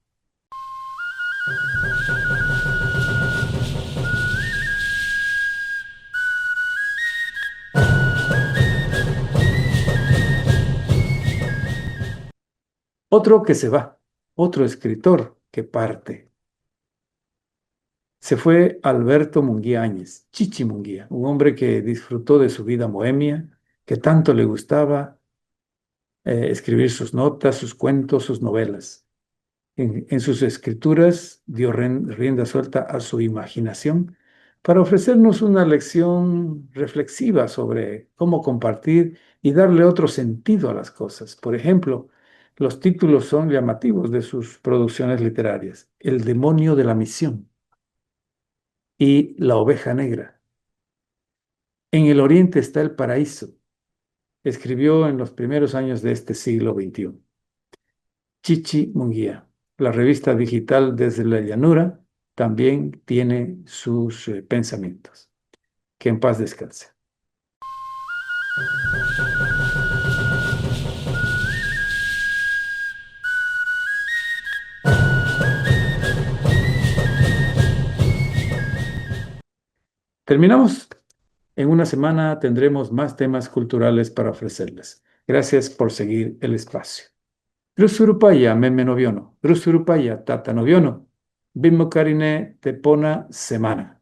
S1: Otro que se va, otro escritor que parte. Se fue Alberto Munguía Áñez, Chichi Munguía, un hombre que disfrutó de su vida bohemia, que tanto le gustaba escribir sus notas, sus cuentos, sus novelas. En sus escrituras dio rienda suelta a su imaginación para ofrecernos una lección reflexiva sobre cómo compartir y darle otro sentido a las cosas. Por ejemplo, los títulos son llamativos de sus producciones literarias: El demonio de la misión y La oveja negra. En el oriente está el paraíso. Escribió en los primeros años de este siglo XXI. Chichi Munguía. La revista digital Desde la Llanura también tiene sus pensamientos. Que en paz descanse. Terminamos. En una semana tendremos más temas culturales para ofrecerles. Gracias por seguir el espacio. Rusurupaya meme noviono, Rusurupaya tata noviono, Bimmo carine tepona semana.